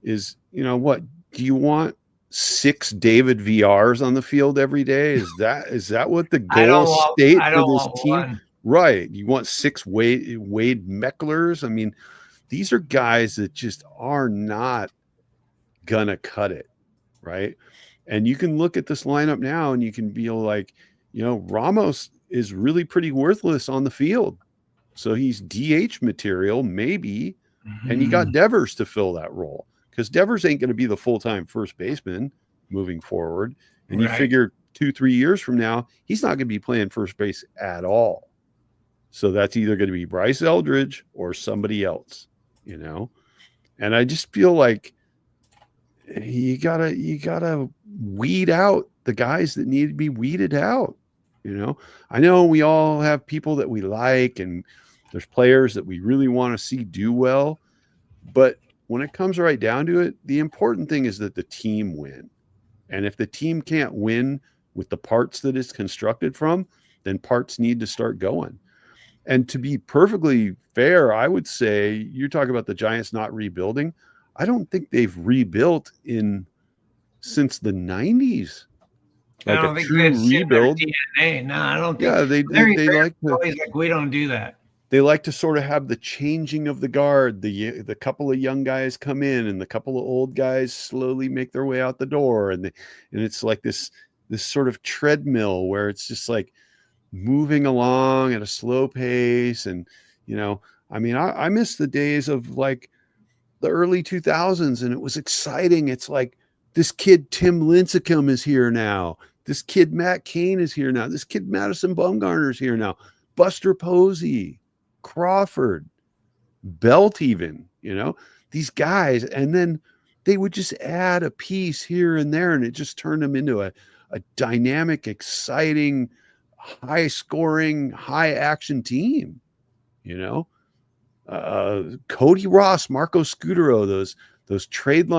is, what do you want? 6 David VRs on the field every day? Is that what the goal state for this team? One. Right. You want 6 Wade Mecklers? I mean, these are guys that just are not gonna cut it, right? And you can look at this lineup now and you can be like, Ramos is really pretty worthless on the field. So he's DH material, maybe. Mm-hmm. And you got Devers to fill that role, because Devers ain't going to be the full-time first baseman moving forward. And you figure 2-3 years from now, he's not going to be playing first base at all. So that's either going to be Bryce Eldridge or somebody else, And I just feel like you gotta weed out the guys that need to be weeded out. I know we all have people that we like, and there's players that we really want to see do well, but when it comes right down to it, the important thing is that the team win. And if the team can't win with the parts that it's constructed from, then parts need to start going. And to be perfectly fair, I would say, you're talking about the Giants not rebuilding. I don't think they've rebuilt since the 90s. Like I don't think true rebuild. DNA. No, I don't think. Yeah, they like to, always like, we don't do that. They like to sort of have the changing of the guard. The couple of young guys come in, and the couple of old guys slowly make their way out the door, and it's like this sort of treadmill where it's just like moving along at a slow pace. And I miss the days of like the early 2000s, and it was exciting. It's like, this kid Tim Lincecum is here now. This kid Matt Cain is here now. This kid Madison Bumgarner is here now. Buster Posey, Crawford, Belt, even, these guys. And then they would just add a piece here and there, and it just turned them into a dynamic, exciting, high scoring, high action team. Cody Ross, Marco Scutero, those trade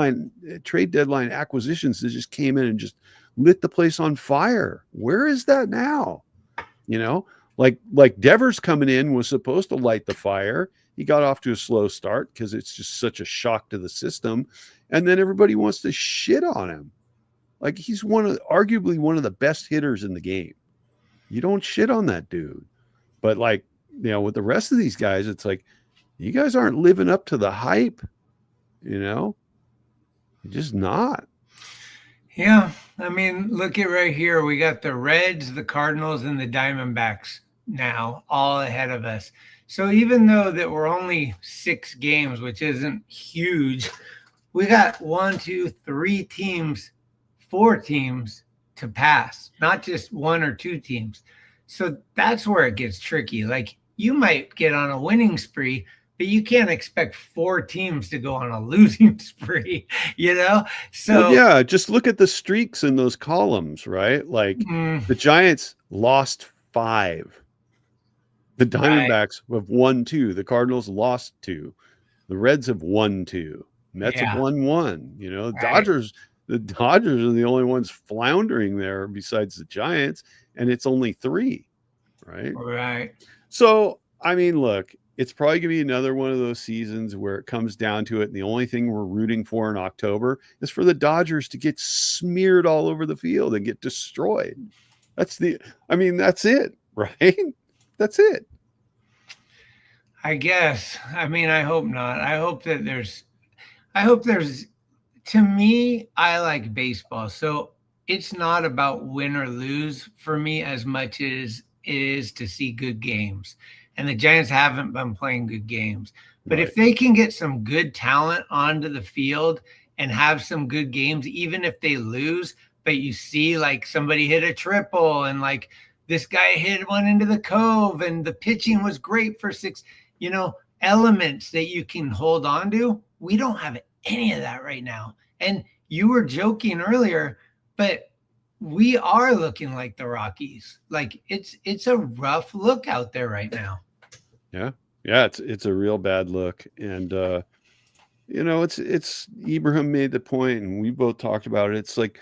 deadline acquisitions that just came in and just lit the place on fire. Where is that now? Like Devers coming in was supposed to light the fire. He got off to a slow start because it's just such a shock to the system. And then everybody wants to shit on him. Like, he's arguably one of the best hitters in the game. You don't shit on that dude. But with the rest of these guys, it's like, you guys aren't living up to the hype. You're just not. Yeah. I mean, look at right here. We got the Reds, the Cardinals, and the Diamondbacks now all ahead of us. So even though that we're only 6 games, which isn't huge, we got 1, 2, 3 teams, 4 teams to pass, not just 1 or 2 teams. So that's where it gets tricky. Like, you might get on a winning spree, but you can't expect 4 teams to go on a losing spree, So yeah, just look at the streaks in those columns, right? Like the Giants lost 5. The Diamondbacks have won 2. The Cardinals lost 2. The Reds have won 2. Mets have won 1. Dodgers, the Dodgers are the only ones floundering there besides the Giants, and it's only 3, right? Right. So, I mean, look, it's probably going to be another one of those seasons where it comes down to it, and the only thing we're rooting for in October is for the Dodgers to get smeared all over the field and get destroyed. That's it, right? That's it. I guess. I mean, I hope not. I hope there's, to me, I like baseball. So it's not about win or lose for me as much as it is to see good games. And the Giants haven't been playing good games. But Right. if they can get some good talent onto the field and have some good games, even if they lose, but you see like somebody hit a triple and like this guy hit one into the cove and the pitching was great for 6, elements that you can hold on to. We don't have any of that right now. And you were joking earlier, but we are looking like the Rockies. Like it's a rough look out there right now. Yeah. Yeah, it's a real bad look. And it's Ibrahim made the point and we both talked about it. It's like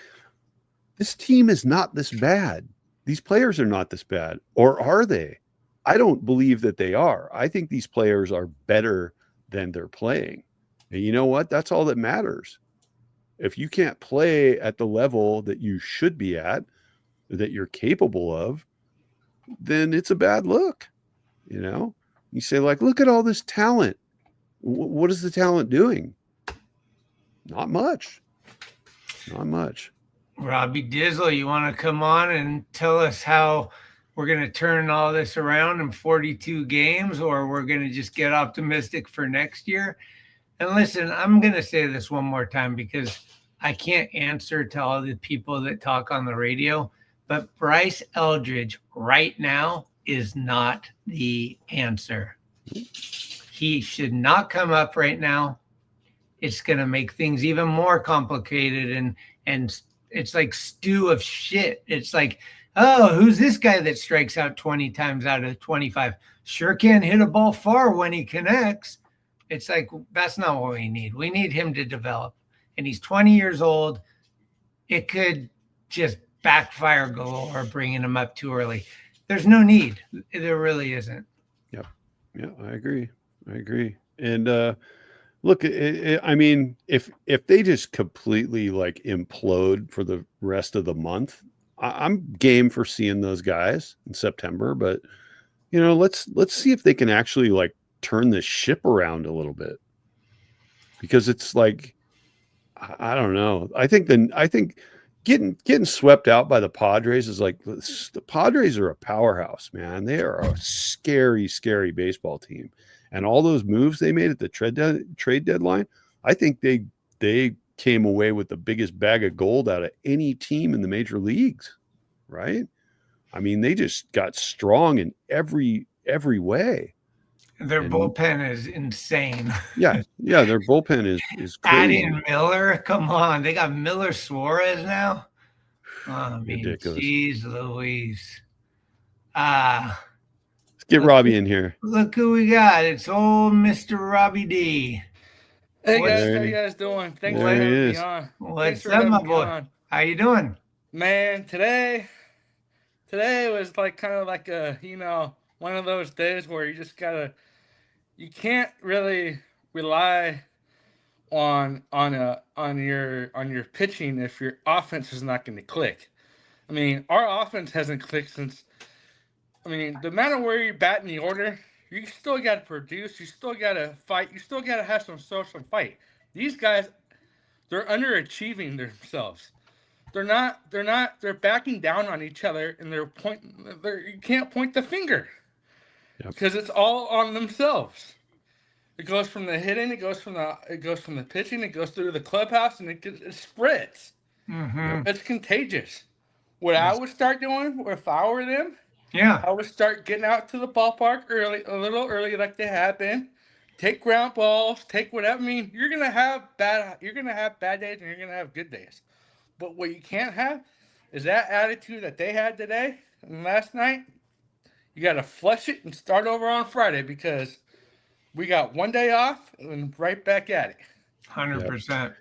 this team is not this bad. These players are not this bad. Or are they? I don't believe that they are. I think these players are better than they're playing. And you know what? That's all that matters. If you can't play at the level that you should be at, that you're capable of, then it's a bad look. You say, like, look at all this talent. What is the talent doing? Not much. Not much. Robbie Dizzle, you want to come on and tell us how we're going to turn all this around in 42 games, or we're going to just get optimistic for next year? And listen, I'm going to say this one more time because I can't answer to all the people that talk on the radio, but Bryce Eldridge right now is not the answer. He should not come up right now. It's going to make things even more complicated, and it's like stew of shit. It's like, oh, who's this guy that strikes out 20 times out of 25? Sure can hit a ball far when he connects. It's like, that's not what we need. We need him to develop. And he's 20 years old. It could just backfire galore bringing him up too early. There's no need. There really isn't. Yep. Yeah, I agree. And look, I mean, if they just completely like implode for the rest of the month, I'm game for seeing those guys in September. But let's see if they can actually like turn this ship around a little bit, because it's like, I don't know. I think getting swept out by the Padres is like, the Padres are a powerhouse, man. They are a scary, scary baseball team. And all those moves they made at the trade deadline, I think they came away with the biggest bag of gold out of any team in the major leagues, right? I mean, they just got strong in every way. Their bullpen is insane. Yeah, their bullpen is crazy. Adding Miller, come on. They got Miller Suarez now. I mean, ridiculous. Jeez Louise. Let's get Robbie in here. Look who we got. It's old Mr. Robbie D. Hey guys, how you guys doing? Thanks for having me on. What's up, my boy? How you doing? Man, today was like kind of like a, one of those days where you can't really rely on your pitching if your offense is not going to click. I mean, our offense hasn't clicked since. I mean, no matter where you bat in the order, you still got to produce. You still got to fight. You still got to have some social fight. These guys, they're underachieving themselves. They're backing down on each other, and you can't point the finger because it's all on themselves. It goes from the hitting, it goes from the pitching, it goes through the clubhouse, and it spreads. Mm-hmm. It's contagious. What I would start doing if I were them, I would start getting out to the ballpark a little early, like they have been. Take ground balls, take whatever. I mean, you're gonna have bad days and you're gonna have good days. But what you can't have is that attitude that they had today and last night. You got to flush it and start over on Friday, because we got one day off and right back at it. 100%.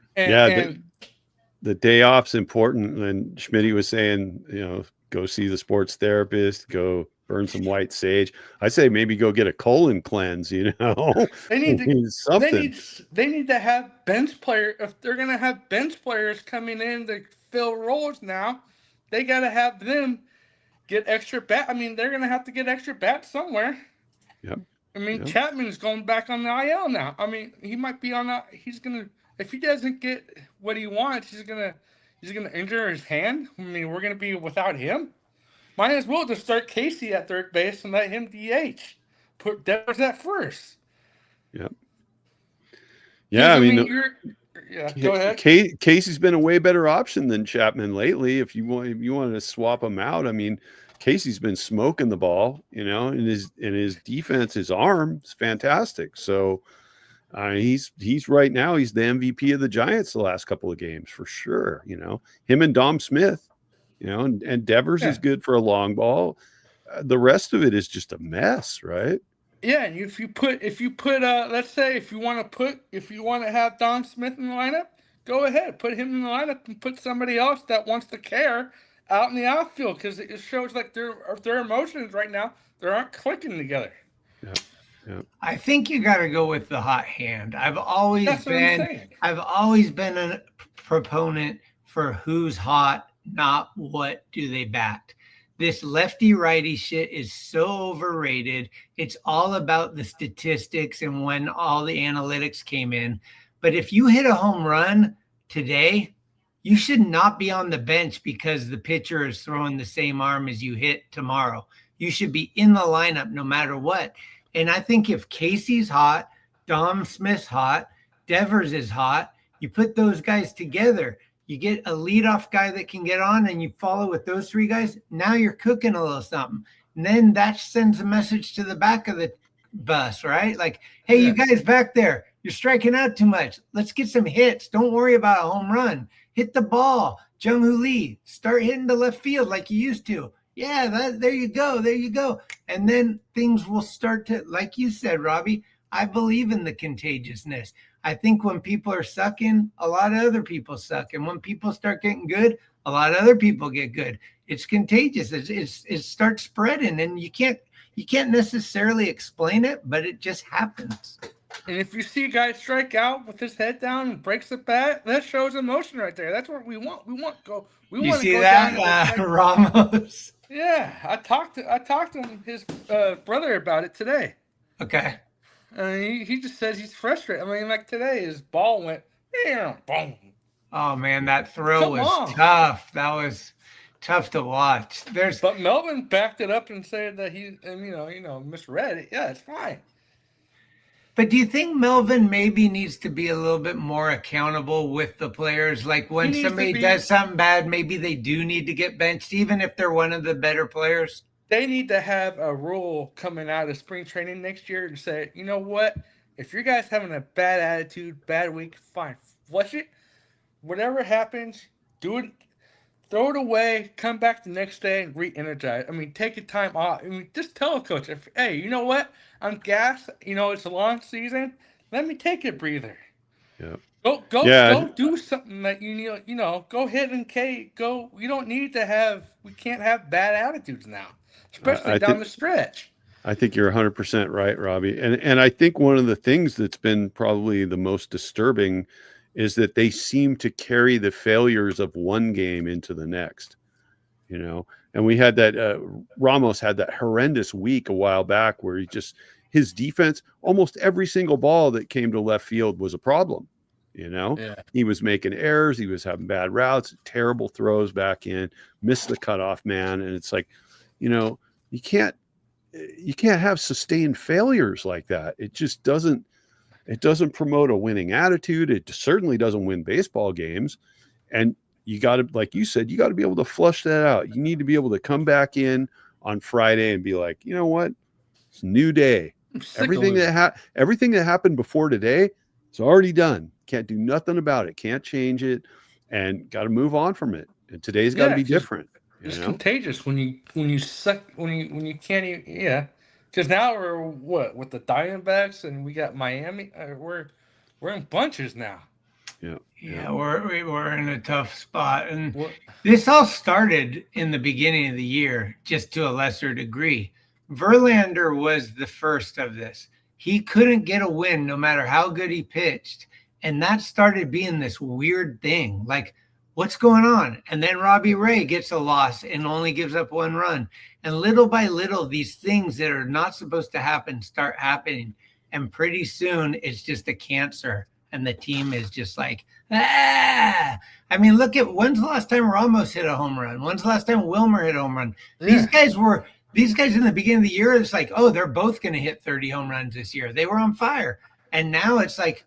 The day off's important. And Schmitty was saying, go see the sports therapist, go burn some white sage. I say maybe go get a colon cleanse. They need something. They need to have bench players. If they're gonna have bench players coming in to fill roles now, they got to have them get extra bat. I mean, they're gonna have to get extra bats somewhere. Yep. I mean, Chapman's going back on the IL now. I mean, he might be on that. He's gonna, if he doesn't get what he wants, He's going to injure his hand. I mean, we're going to be without him. Might as well just start Casey at third base and let him DH. Put Devers at first. Yep. Yeah, go ahead. Casey's been a way better option than Chapman lately. If you wanted to swap him out, I mean, Casey's been smoking the ball, and his defense, his arm is fantastic. So he's right now, he's the MVP of the Giants the last couple of games for sure. Him and Dom Smith, and Devers is good for a long ball. The rest of it is just a mess, right? Yeah, and if you put let's say if you want to have Don Smith in the lineup, go ahead, put him in the lineup and put somebody else that wants to care out in the outfield, because it shows like their emotions right now, they aren't clicking together. Yeah. I think you got to go with the hot hand. I've always been a proponent for who's hot, not what do they bat. This lefty righty shit is so overrated. It's all about the statistics and when all the analytics came in. But if you hit a home run today, you should not be on the bench because the pitcher is throwing the same arm as you hit tomorrow. You should be in the lineup no matter what. And I think if Casey's hot, Dom Smith's hot, Devers is hot, you put those guys together. You get a leadoff guy that can get on and you follow with those three guys. Now you're cooking a little something. And then that sends a message to the back of the bus, right? Like, hey, you guys back there, you're striking out too much. Let's get some hits. Don't worry about a home run. Hit the ball. Jung-Hoo Lee, start hitting the left field like you used to. Yeah, there you go. There you go. And then things will start to, like you said, Robbie, I believe in the contagiousness. I think when people are sucking, a lot of other people suck. And when people start getting good, a lot of other people get good. It's contagious. It starts spreading, and you can't necessarily explain it, but it just happens. And if you see a guy strike out with his head down and breaks the bat, that shows emotion right there. That's what we want. We want to go that, Ramos? Yeah, I talked to his brother about it today. Okay. He just says he's frustrated. I mean, like today, his ball went, boom. Oh man, that throw was tough. That was tough to watch. But Melvin backed it up and said that he, misread it. Yeah, it's fine. But do you think Melvin maybe needs to be a little bit more accountable with the players? Like when somebody does something bad, maybe they do need to get benched, even if they're one of the better players? They need to have a rule coming out of spring training next year and say, you know what? If your guy's having a bad attitude, bad week, fine. Flush it. Whatever happens, do it. Throw it away. Come back the next day and re-energize. I mean, take a time off. I mean, just tell a coach, hey, you know what? I'm gassed. It's a long season. Let me take a breather. Yeah. Go do something that go hit and go. We don't need to have. We can't have bad attitudes now, especially down the stretch. I think you're 100% right, Robbie. And I think one of the things that's been probably the most disturbing is that they seem to carry the failures of one game into the next, and we had that, Ramos had that horrendous week a while back where his defense, almost every single ball that came to left field was a problem. He was making errors. He was having bad routes, terrible throws back in, missed the cutoff man. And it's like, you can't have sustained failures like that. It just doesn't promote a winning attitude. It certainly doesn't win baseball games. And you got to, like you said, you got to be able to flush that out. You need to be able to come back in on Friday and be like, you know what? It's a new day. Everything that happened before today, it's already done. Can't do nothing about it. Can't change it, and got to move on from it. And today's got to be different. It's contagious when you suck when you can't even. Yeah, because now we're with the Diamondbacks and we got Miami. We're in bunches now. Yeah, we're in a tough spot, and this all started in the beginning of the year, just to a lesser degree. Verlander was the first of this. He couldn't get a win no matter how good he pitched. And that started being this weird thing. Like, what's going on? And then Robbie Ray gets a loss and only gives up one run. And little by little, these things that are not supposed to happen start happening. And pretty soon, it's just a cancer and the team is just like, ah. I mean, look at when's the last time Ramos hit a home run? When's the last time Wilmer hit a home run? These guys in the beginning of the year, it's like, oh, they're both going to hit 30 home runs this year. They were on fire. And now it's like,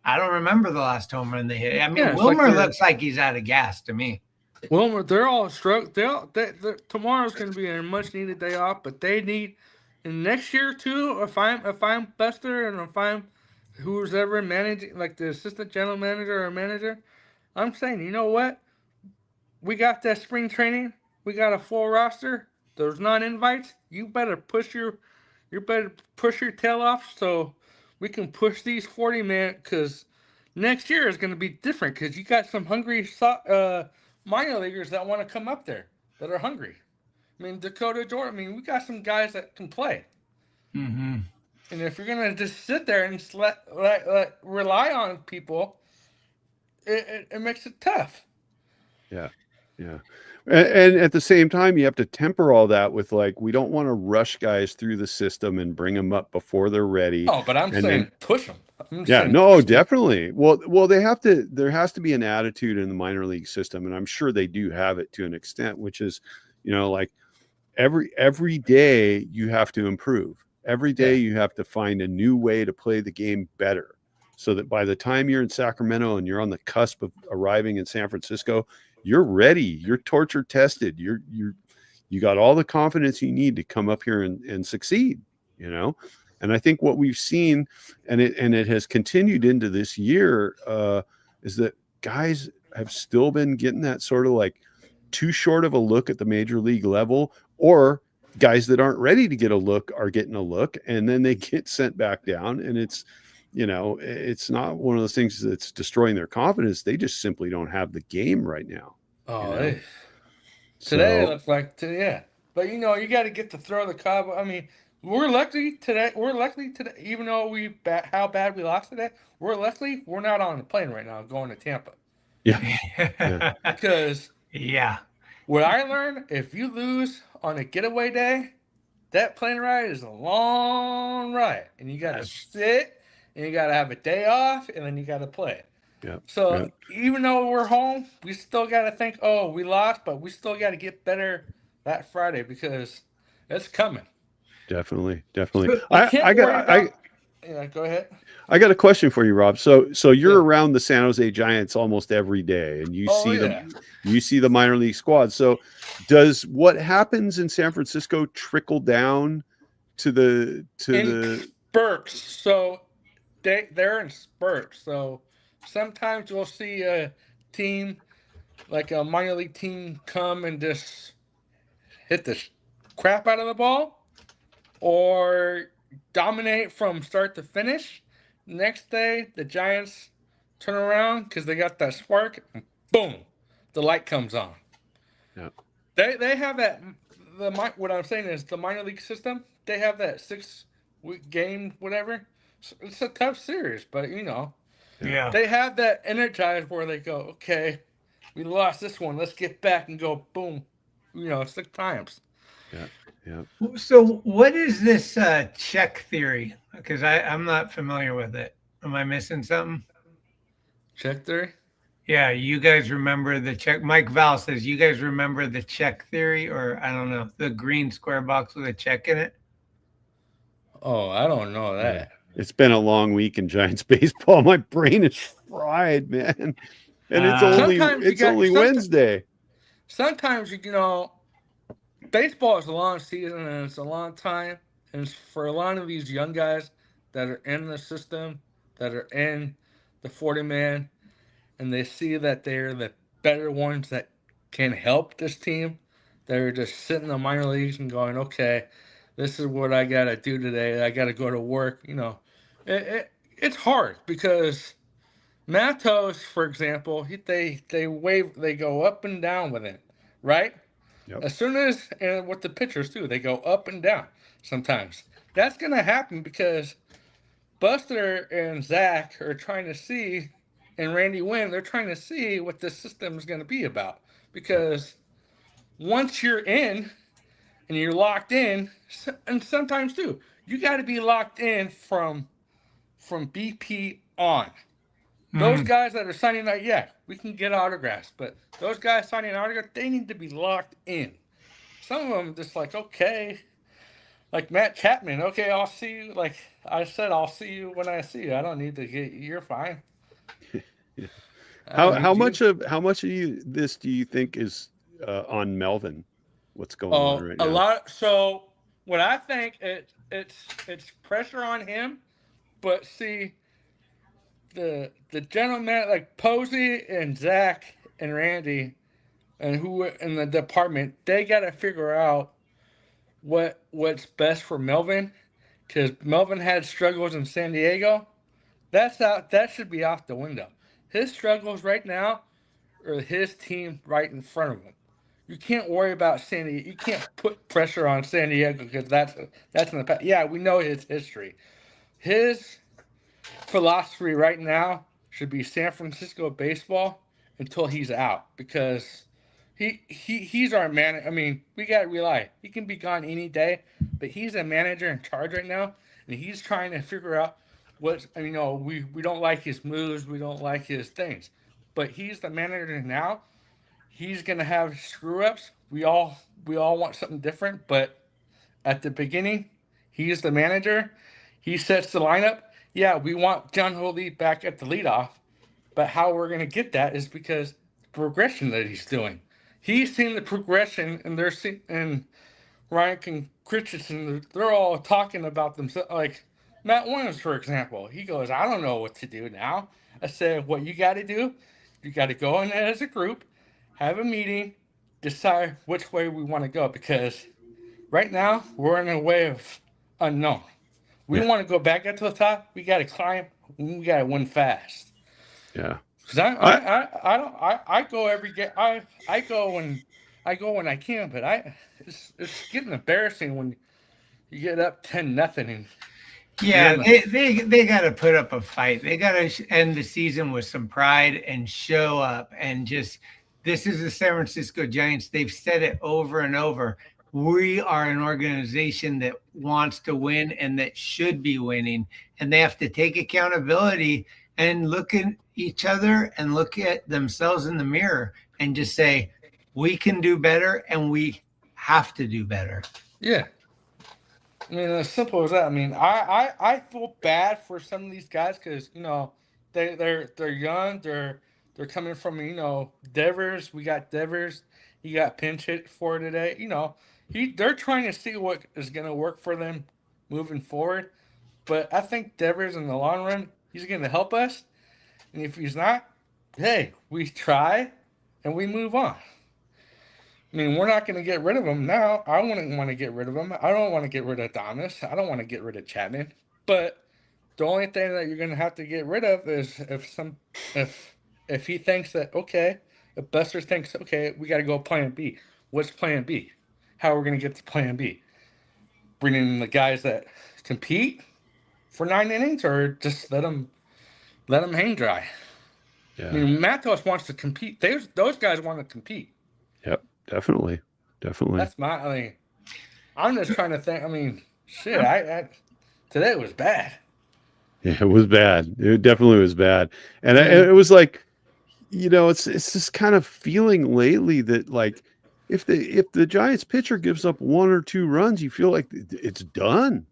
I don't remember the last home run they hit. I mean, Wilmer looks like he's out of gas to me. Wilmer, they're all struck. Tomorrow's going to be a much needed day off, but they need, and next year too. If I'm Buster and if I'm who's ever managing, like the assistant general manager or manager, I'm saying, you know what? We got that spring training. We got a full roster. There's non-invites. You better push your tail off so we can push these 40 man, because next year is going to be different because you got some hungry minor leaguers that want to come up there that are hungry. I mean, Dakota Jordan. I mean, we got some guys that can play. Mm-hmm. And if you're gonna just sit there and let rely on people, it makes it tough. Yeah. And at the same time, you have to temper all that with, like, we don't want to rush guys through the system and bring them up before they're ready. Oh, but I'm saying push them. Definitely. Well, there has to be an attitude in the minor league system, and I'm sure they do have it to an extent, which is, like every day you have to improve. Every day you have to find a new way to play the game better, so that by the time you're in Sacramento and you're on the cusp of arriving in San Francisco, you're ready. You're torture tested. You got all the confidence you need to come up here and succeed. And I think what we've seen, and it has continued into this year, is that guys have still been getting that sort of like too short of a look at the major league level, or guys that aren't ready to get a look are getting a look, and then they get sent back down. And it's not one of those things that's destroying their confidence. They just simply don't have the game right now. Today it looks like but you got to get to throw the cob. I mean, we're lucky today, even though how bad we lost today, we're lucky we're not on the plane right now going to Tampa. Yeah. Because what I learned, if you lose on a getaway day, that plane ride is a long ride, and you got to sit, and you got to have a day off, and then you got to play. Even though we're home, we still got to think, oh, we lost, but we still got to get better that Friday because it's coming. Definitely. Go ahead. I got a question for you, Rob. So you're around the San Jose Giants almost every day, and you see the minor league squad. So does what happens in San Francisco trickle down to the spurts? So they're in spurts. So sometimes you'll see a team, like a minor league team, come and just hit the crap out of the ball or dominate from start to finish. Next day, the Giants turn around because they got that spark, and boom, the light comes on. Yeah. They have that. What I'm saying is the minor league system. They have that 6-week game, whatever. It's a tough series, but they have that energized where they go, okay, we lost this one, let's get back and go, boom, 6 times. Yeah. So what is this check theory? Because I'm not familiar with it. Am I missing something? Check theory? Yeah, you guys remember the check. Mike Val says, you guys remember the check theory, or I don't know, the green square box with a check in it? Oh, I don't know that. Yeah. It's been a long week in Giants baseball. My brain is fried, man. And it's only Wednesday. Sometimes, baseball is a long season and it's a long time. And for a lot of these young guys that are in the system, that are in the 40-man, and they see that they're the better ones that can help this team, they're just sitting in the minor leagues and going, okay, this is what I got to do today. I got to go to work. It's hard because Matos, for example, they go up and down with it, right? Yep. As soon as, and with the pitchers too, they go up and down sometimes. That's going to happen because Buster and Zach are trying to see, and Randy Wynn, they're trying to see what this system is going to be about. Because once you're in and you're locked in, and sometimes too, you got to be locked in from BP on. Those guys that are signing out, yeah, we can get autographs, but those guys signing autographs, they need to be locked in. Some of them just like, okay, like Matt Chapman, okay, I'll see you. Like I said, I'll see you when I see you. I don't need to get you. You're fine. Yeah. I don't How need you. much of this do you think is on Melvin? What's going on Oh, right a now? lot. So what I think it's pressure on him, but see the gentleman like Posey and Zach and Randy and who in the department, they got to figure out what's best for Melvin, because Melvin had struggles in San Diego. That's out. That should be out the window. His struggles right now are his team right in front of him. You can't worry about San Diego. You can't put pressure on San Diego because that's in the past. Yeah, we know his history. His philosophy right now should be San Francisco baseball until he's out, because he's our man. I mean, we got to rely. He can be gone any day, but he's a manager in charge right now, and he's trying to figure out what. You know, we don't like his moves, we don't like his things, but he's the manager now. He's gonna have screw ups. We all want something different, but at the beginning, he's the manager. He sets the lineup. Yeah, we want John Holy back at the leadoff, but how we're going to get that is because the progression that he's doing. He's seen the progression, and they're seeing, and Ryan and Christensen, they're all talking about themselves. Like Matt Williams, for example, he goes, "I don't know what to do now." I said, "What you got to do? You got to go in as a group, have a meeting, decide which way we want to go, because right now we're in a way of unknown. We Yeah. want to go back up to the top. We got to climb. We got to win fast. Yeah. Cause I don't I go every game. I go when I can, but it's getting embarrassing when you get up 10-0 and you're Yeah, in the they got to put up a fight. They got to end the season with some pride and show up and just. This is the San Francisco Giants. They've said it over and over. We are an organization that wants to win and that should be winning, and they have to take accountability and look at each other and look at themselves in the mirror and just say, we can do better and we have to do better. yeah. I mean, as simple as that. I mean, I feel bad for some of these guys because they're young. They're coming from Devers. We got Devers. He got pinch hit for today. They're trying to see what is going to work for them moving forward. But I think Devers in the long run, he's going to help us. And if he's not, hey, we try and we move on. I mean, we're not going to get rid of him now. I wouldn't want to get rid of him. I don't want to get rid of Thomas. I don't want to get rid of Chapman. But the only thing that you're going to have to get rid of is if he thinks that, okay, if Buster thinks, okay, we got to go plan B. What's plan B? How are we going to get to plan B? Bringing in the guys that compete for 9 innings, or just let them hang dry? Yeah. I mean, Matos wants to compete. Those guys want to compete. Yep. Definitely. That's I'm just trying to think. I mean, shit. Today was bad. Yeah, it was bad. It definitely was bad. And Mm. it was like, it's this kind of feeling lately that like if the Giants pitcher gives up 1 or 2 runs, you feel like it's done,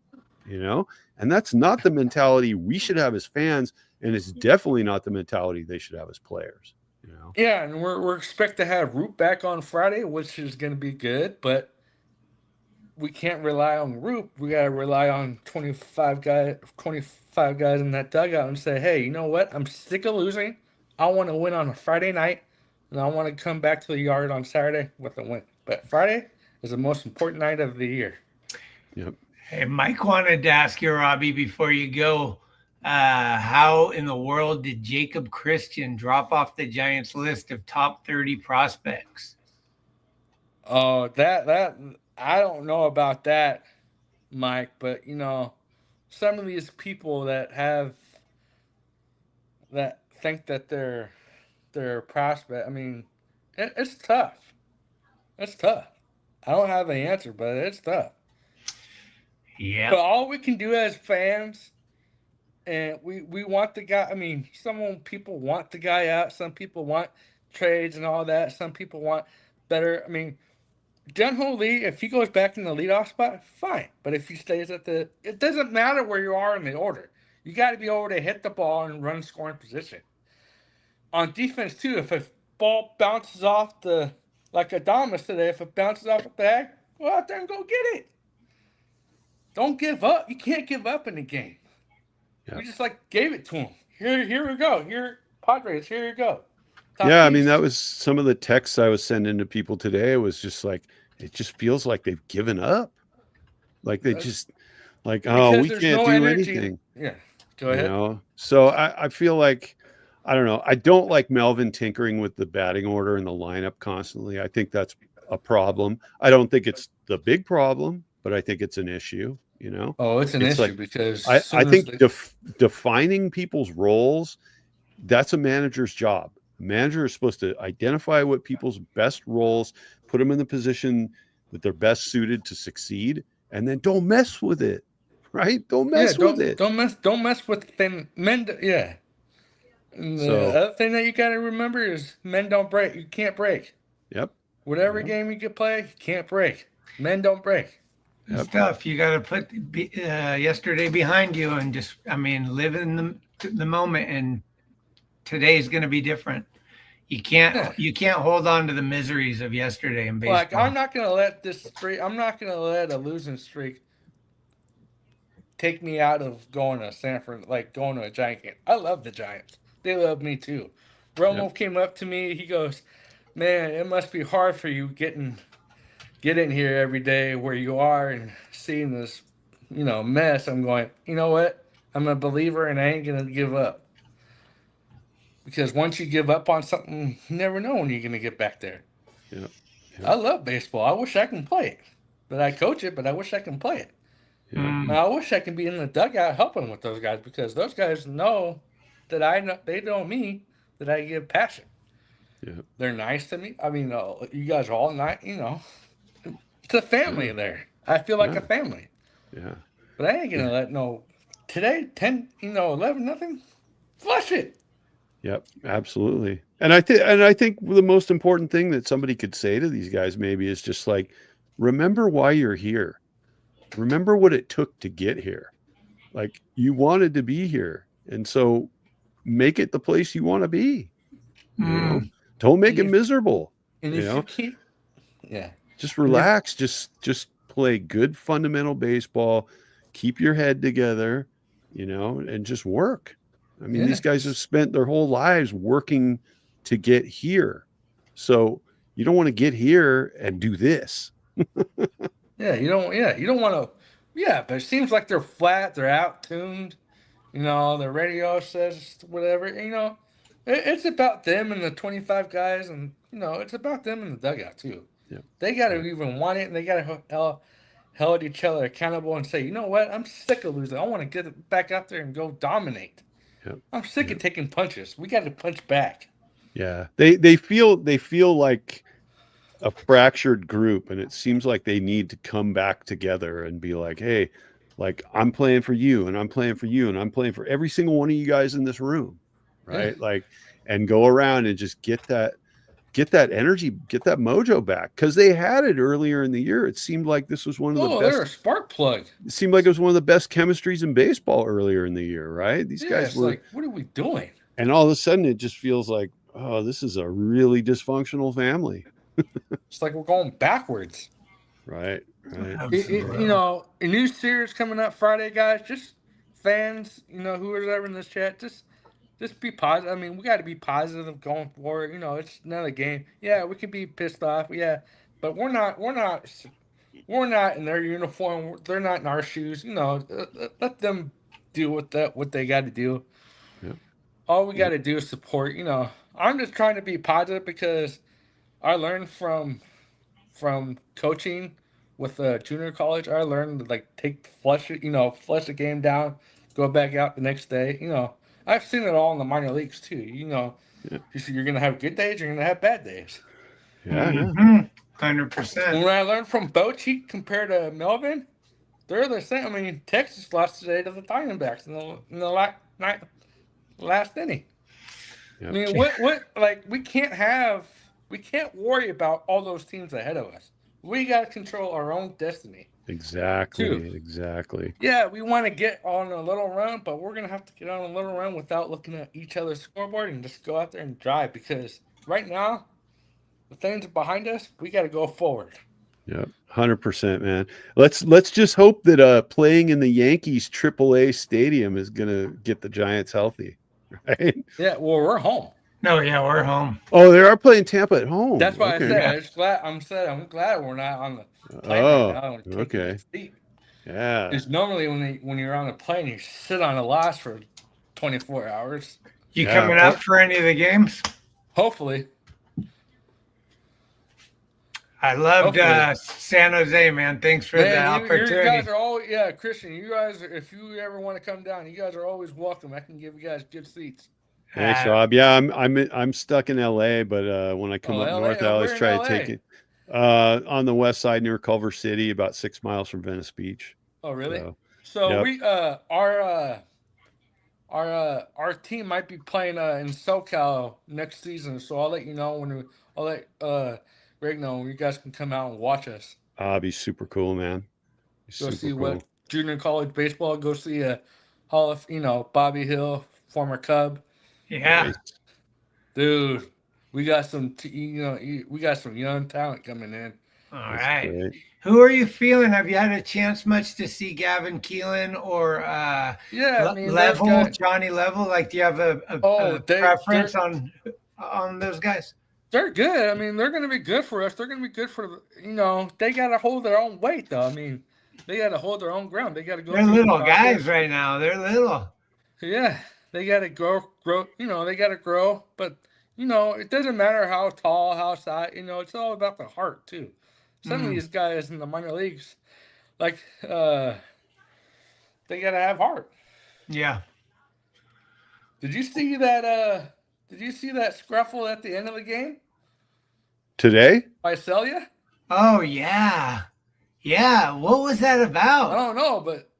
and that's not the mentality we should have as fans, and it's definitely not the mentality they should have as players. Yeah, and we're expect to have Root back on Friday, which is going to be good, but we can't rely on Root. We got to rely on 25 guys in that dugout and say, hey, you know what? I'm sick of losing. I want to win on a Friday night, and I want to come back to the yard on Saturday with a win. But Friday is the most important night of the year. Yep. Hey, Mike wanted to ask you, Robbie, before you go, how in the world did Jacob Christian drop off the Giants list of top 30 prospects? Oh, that I don't know about that, Mike, but some of these people that think that they're prospect. I mean, it's tough. It's tough. I don't have the answer, but it's tough. Yeah. But all we can do as fans And we want the guy. I mean, some people want the guy out. Some people want trades and all that. Some people want better. I mean, Jung-Ho Lee, if he goes back in the leadoff spot, fine. But if he stays at it doesn't matter where you are in the order. You got to be able to hit the ball and run scoring position. On defense too, if a ball bounces off like Adamas today, if it bounces off the bag, go out there and go get it. Don't give up. You can't give up in the game. Yeah. We just gave it to him. Here we go. Here, Padres. Here you go. Yeah, I mean, that was some of the texts I was sending to people today. It was just like, it just feels like they've given up. Like they just oh, we can't do anything. Yeah, go ahead. You know? So I feel like, I don't know. I don't like Melvin tinkering with the batting order and the lineup constantly. I think that's a problem. I don't think it's the big problem, but I think it's an issue, you know? Oh, it's an issue because I think defining people's roles, that's a manager's job. A manager is supposed to identify what people's best roles, put them in the position that they're best suited to succeed, and then don't mess with it, right? Don't mess with it. Don't mess with men. Yeah. And the other thing that you got to remember is men don't break. You can't break. Yep. Whatever game you can play, you can't break. Men don't break. It's tough. You got to put yesterday behind you and just, live in the moment. And today's going to be different. You can't hold on to the miseries of yesterday in baseball. I'm not going to let this streak. I'm not going to let a losing streak take me out of going to Sanford, going to a Giant game. I love the Giants. They love me too. Romo came up to me. He goes, "Man, it must be hard for you getting here every day where you are and seeing this, mess." I'm going, you know what? I'm a believer and I ain't going to give up. Because once you give up on something, you never know when you're going to get back there. Yeah. I love baseball. I wish I can play it. But I coach it, but I wish I can play it. Yeah. I wish I can be in the dugout helping with those guys because those guys know that they know me, that I give passion. Yeah. They're nice to me. I mean, you guys are all nice, It's a family there. I feel like a family. Yeah. But I ain't going to let today, 10, 11, nothing. Flush it. Yep, absolutely. And I think the most important thing that somebody could say to these guys maybe is just remember why you're here. Remember what it took to get here. You wanted to be here. And so make it the place you want to be. You know? Don't make it miserable. And if you keep just relax, just play good fundamental baseball, keep your head together, and just work. I mean, these guys have spent their whole lives working to get here. So you don't want to get here and do this. You don't want to. Yeah, but it seems like they're flat. They're out-tuned. The radio says whatever. It's about them and the 25 guys, and it's about them in the dugout too. Yeah. They got to even want it, and they got to hold each other accountable and say, you know what? I'm sick of losing. I want to get back out there and go dominate. Yeah. I'm sick of taking punches. We got to punch back. Yeah, they feel like a fractured group, and it seems like they need to come back together and be like, hey, I'm playing for you, and I'm playing for you, and I'm playing for every single one of you guys in this room, right? Yeah. And go around and just get that energy, get that mojo back, because they had it earlier in the year. It seemed like this was one of the best. They're a spark plug. It seemed like it was one of the best chemistries in baseball earlier in the year, right? These guys were what are we doing? And all of a sudden, it just feels like, oh, this is a really dysfunctional family. It's like we're going backwards. Right. A new series coming up Friday, guys. Just fans, whoever's ever in this chat, just be positive. I mean, we got to be positive going forward. It's another game. Yeah, we could be pissed off. Yeah, but we're not in their uniform. They're not in our shoes. Let them do what they got to do. Yeah. All we got to do is support. I'm just trying to be positive because I learned from coaching with junior college. I learned to flush the game down, go back out the next day. I've seen it all in the minor leagues too. You're gonna have good days, you're gonna have bad days. Yeah, 100%. When I learned from Bochy compared to Melvin, they're the same. I mean, Texas lost today to the Diamondbacks in the last inning. Yep. I mean, what like we can't worry about all those teams ahead of us. We got to control our own destiny. Exactly. Too. Exactly. Yeah, we want to get on a little run, but we're gonna have to get on a little run without looking at each other's scoreboard and just go out there and drive. Because right now, the things behind us, we got to go forward. Yep. 100%, man. Let's just hope that playing in the Yankees AAA stadium is gonna get the Giants healthy, right? Yeah, well, we're home. No, yeah, we're home. Oh, they are playing Tampa at home. That's why I Okay. said I'm glad we're not on the plane right now. And taking okay. a seat. Yeah. Because normally when you're on a plane, you sit on a loss for 24 hours. You Yeah. coming up for any of the games? Hopefully. I loved Hopefully. San Jose, man. Thanks for the opportunity. You guys are all Christian. You guys, if you ever want to come down, you guys are always welcome. I can give you guys good seats. Thanks, Rob. Yeah, I'm stuck in LA, but when I come up LA? north, I always Where try in to take it on the west side near Culver City, about 6 miles from Venice Beach. Oh, really? So yep. We our team might be playing in SoCal next season. So I'll let you know I'll let Greg know when you guys can come out and watch us. It'd be super cool, man. Go see what junior college baseball. Go see Hall of Bobby Hill, former Cub. Yeah, nice. Dude, we got some we got some young talent coming in. All That's right. great. Who are you feeling? Have you had a chance much to see Gavin Keelan or Level, Johnny Level? Like, do you have a preference on those guys? They're good. I mean, they're going to be good for us. They're going to be good for, they got to hold their own weight, though. I mean, they got to hold their own ground. They got to go. They're little guys right now. They're little. Yeah. They got to grow, they got to grow. But, it doesn't matter how tall, how size, it's all about the heart, too. Some of these guys in the minor leagues, like, they got to have heart. Yeah. Did you see that scruffle at the end of the game? Today? By Celia? Oh, yeah. Yeah. What was that about? I don't know, but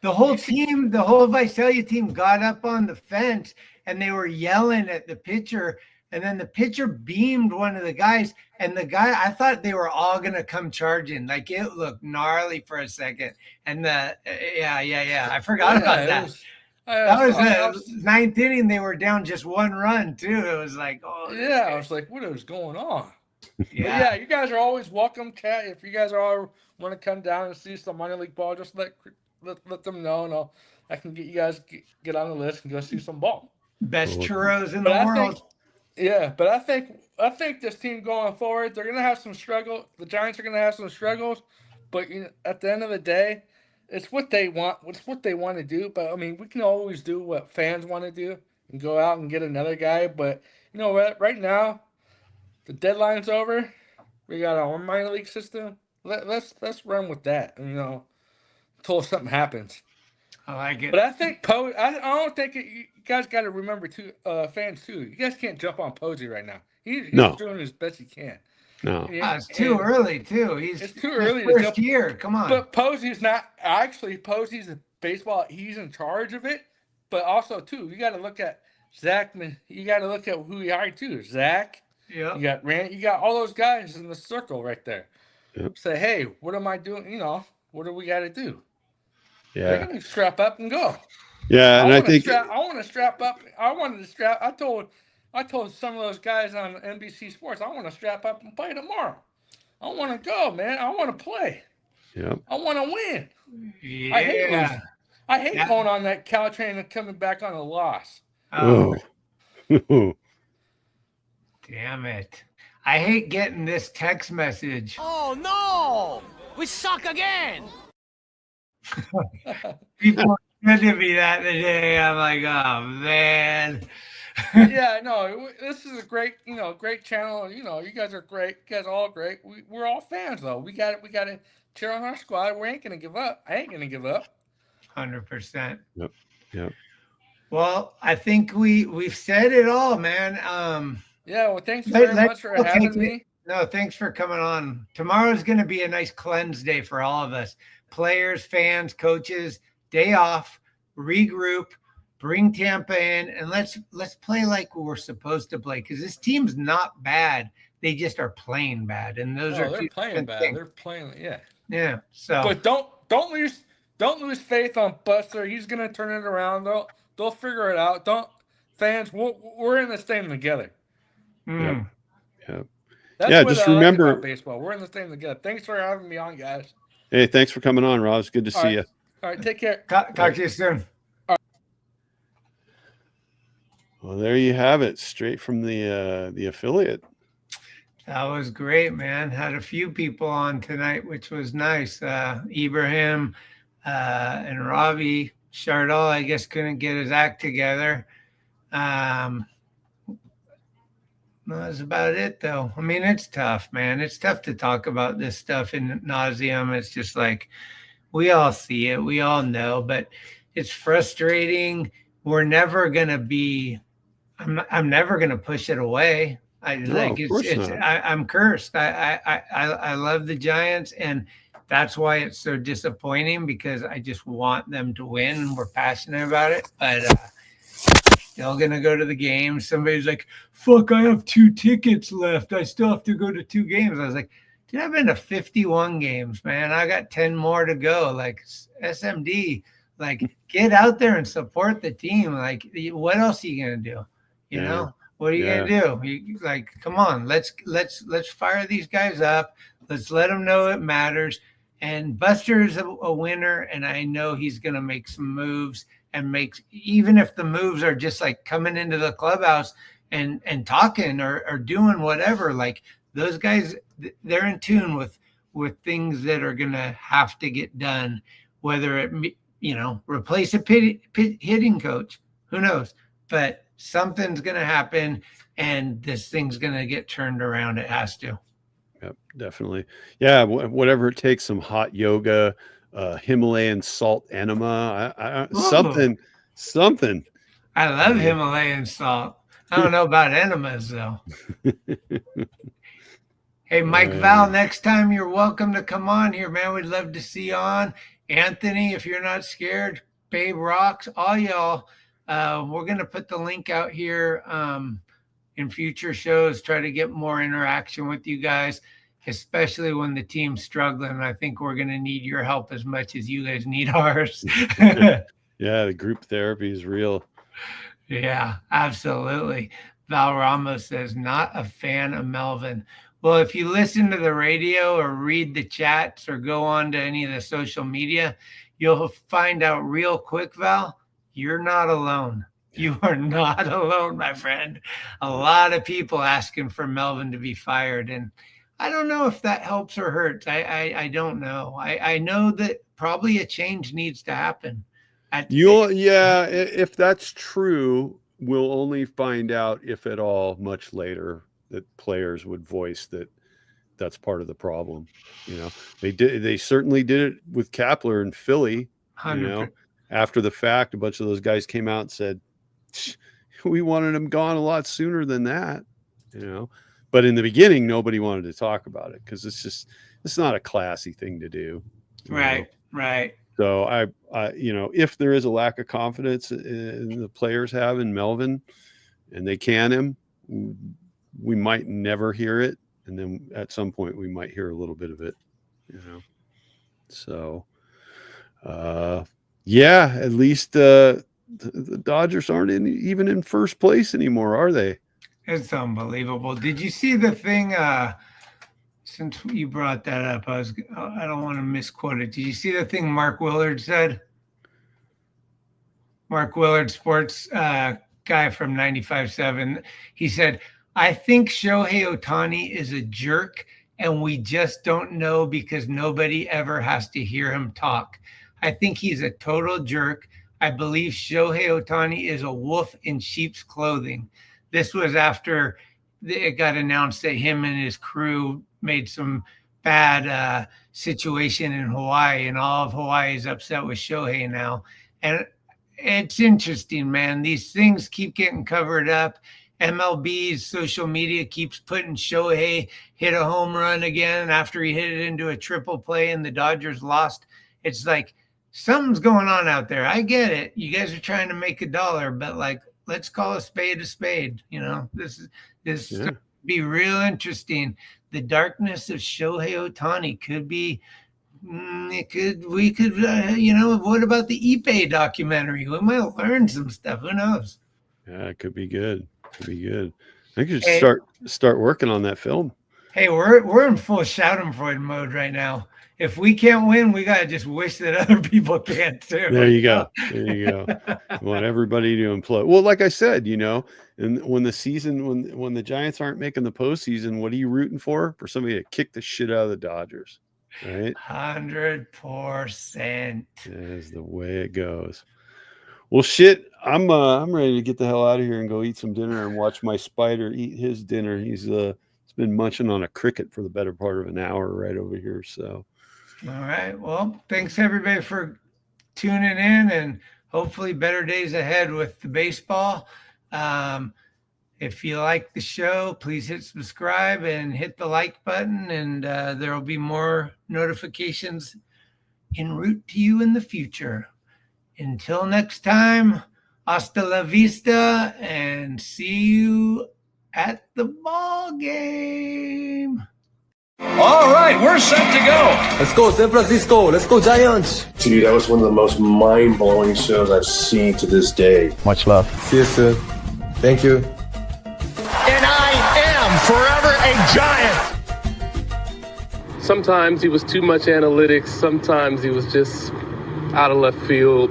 the whole team, the whole Visalia team got up on the fence and they were yelling at the pitcher. And then the pitcher beamed one of the guys. And the guy, I thought they were all going to come charging. Like, it looked gnarly for a second. And I forgot about that. That was the ninth inning. They were down just one run, too. It was like, oh. Yeah, I was like, what is going on? Yeah, you guys are always welcome, chat. If you guys all want to come down and see some minor league ball, just let them know, and I can get you guys get on the list and go see some ball. Best churros in the world. But I think this team going forward, they're gonna have some struggle. The Giants are gonna have some struggles, but at the end of the day, it's what they want. It's what they want to do. But I mean, we can always do what fans want to do and go out and get another guy. But right now, the deadline's over. We got our minor league system. Let's run with that. Until something happens. I like it. But I think I don't think you guys got to remember too, fans too. You guys can't jump on Posey right now. He's doing as best he can. No, it's too early too. It's too early. First year, come on. But Posey's not actually. Posey's a baseball. He's in charge of it. But also too, you got to look at Zach. You got to look at who he hired too. Zach. Yeah. You got Rand. You got all those guys in the circle right there. Yep. Say, hey, what am I doing? What do we got to do? Yeah. They're gonna strap up and go. Yeah, and I think I want to strap up. I wanted to strap. I told some of those guys on NBC Sports, I want to strap up and play tomorrow. I want to go, man. I want to play. Yeah. I want to win. Yeah. I hate losing. I hate going on that cow train and coming back on a loss. Oh. Damn it. I hate getting this text message. Oh, no. We suck again. People said to me that today. I'm like, oh, man. Yeah, no, this is a great, great channel. You guys are great. You guys are all great. We're all fans, though. We got to cheer on our squad. We ain't going to give up. I ain't going to give up. 100%. Yep. Well, I think we've said it all, man. Yeah, well, thanks very much for having me. No, thanks for coming on. Tomorrow's going to be a nice cleanse day for all of us. players, fans, coaches, day off, regroup, bring Tampa in, and let's play like we're supposed to play, because this team's not bad. They just are playing bad, and those are they're two playing different bad. things. They're playing, yeah. Yeah. So, But don't lose faith on Buster. He's gonna turn it around. They'll figure it out. Don't fans. We're in this thing together. Yeah. That's what Just I like remember. about baseball. We're in this thing together. Thanks for having me on, guys. Hey, thanks for coming on, Rob. It's good to see you. All right, take care. talk to you soon. Well, there you have it, straight from the affiliate. That was great, man. Had a few people on tonight, which was nice. Ibrahim and Robbie Chardal, I guess, couldn't get his act together. That's about it, though. I mean, it's tough, man. It's tough to talk about this stuff in nauseum. It's just like, we all see it. We all know, but it's frustrating. We're never going to be, I'm never going to push it away. I'm cursed. I love the Giants, and that's why it's so disappointing, because I just want them to win. We're passionate about it, but still gonna go to the game. Somebody's like, "Fuck, I have 2 tickets left. I still have to go to 2 games." I was like, "Dude, I've been to 51 games, man. I got 10 more to go." Like, SMD, like, get out there and support the team. Like, what else are you gonna do? You know? What are you gonna do? You, like, come on, let's fire these guys up. Let's let them know it matters. And Buster's a winner, and I know he's gonna make some moves, and even if the moves are just like coming into the clubhouse and talking or doing whatever, like, those guys, they're in tune with things that are gonna have to get done. Whether it, replace a hitting coach, who knows? But something's going to happen, and this thing's going to get turned around. It has to. Yep, definitely. Yeah, whatever it takes, some hot yoga, Himalayan salt enema, something. I love Himalayan salt. I don't know about enemas, though. Hey, Mike Val, next time you're welcome to come on here, man. We'd love to see you on. Anthony, if you're not scared, Babe Rocks, all y'all. We're going to put the link out here in future shows, try to get more interaction with you guys, especially when the team's struggling. I think we're going to need your help as much as you guys need ours. Yeah, the group therapy is real. Yeah, absolutely. Val Ramos says, not a fan of Melvin. Well, if you listen to the radio or read the chats or go on to any of the social media, you'll find out real quick, Val, you're not alone. You are not alone, my friend. A lot of people asking for Melvin to be fired. And I don't know if that helps or hurts. I don't know. I know that probably a change needs to happen. If that's true, we'll only find out, if at all, much later, that players would voice that that's part of the problem. They certainly did it with Kapler in Philly. 100%. After the fact, a bunch of those guys came out and said, we wanted him gone a lot sooner than that, but in the beginning, nobody wanted to talk about it, because it's not a classy thing to do. Right. So I if there is a lack of confidence in the players have in Melvin, and they can him, we might never hear it. And then at some point we might hear a little bit of it, So, at least the Dodgers aren't even in first place anymore, are they? It's unbelievable. Did you see the thing? Since you brought that up, I don't want to misquote it. Did you see the thing Mark Willard said? Mark Willard, sports guy from 95.7. He said, I think Shohei Ohtani is a jerk, and we just don't know because nobody ever has to hear him talk. I think he's a total jerk. I believe Shohei Ohtani is a wolf in sheep's clothing. This was after it got announced that him and his crew made some bad situation in Hawaii, and all of Hawaii is upset with Shohei now. And it's interesting, man. These things keep getting covered up. MLB's social media keeps putting Shohei hit a home run again after he hit it into a triple play and the Dodgers lost It's like something's going on out there. I get it. You guys are trying to make $1, but like, let's call a spade. You know, this could be real interesting. The darkness of Shohei Ohtani could be. We could, you know, what about the Ippei documentary? We might learn some stuff. Who knows? Yeah, it could be good. Could be good. I think you should start working on that film. Hey, we're in full Schadenfreude mode right now. If we can't win, we gotta just wish that other people can too. There you go. There you go. I want everybody to implode. Well, like I said, you know, and when the Giants aren't making the postseason, what are you rooting for? For somebody to kick the shit out of the Dodgers, right? 100%. That is the way it goes. Well, shit, I'm ready to get the hell out of here and go eat some dinner and watch my spider eat his dinner. He's been munching on a cricket for the better part of an hour right over here. So, all right. Well, thanks everybody for tuning in, and hopefully better days ahead with the baseball. If you like the show, please hit subscribe and hit the like button, and there will be more notifications en route to you in the future. Until next time, hasta la vista, and see you at the ball game. All right, we're set to go. Let's go, San Francisco. Let's go, Giants. Dude, that was one of the most mind-blowing shows I've seen to this day. Much love. See you soon. Thank you. And I am forever a Giant. Sometimes he was too much analytics. Sometimes he was just out of left field.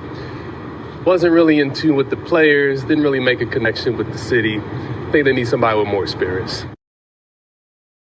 Wasn't really in tune with the players. Didn't really make a connection with the city. I think they need somebody with more experience.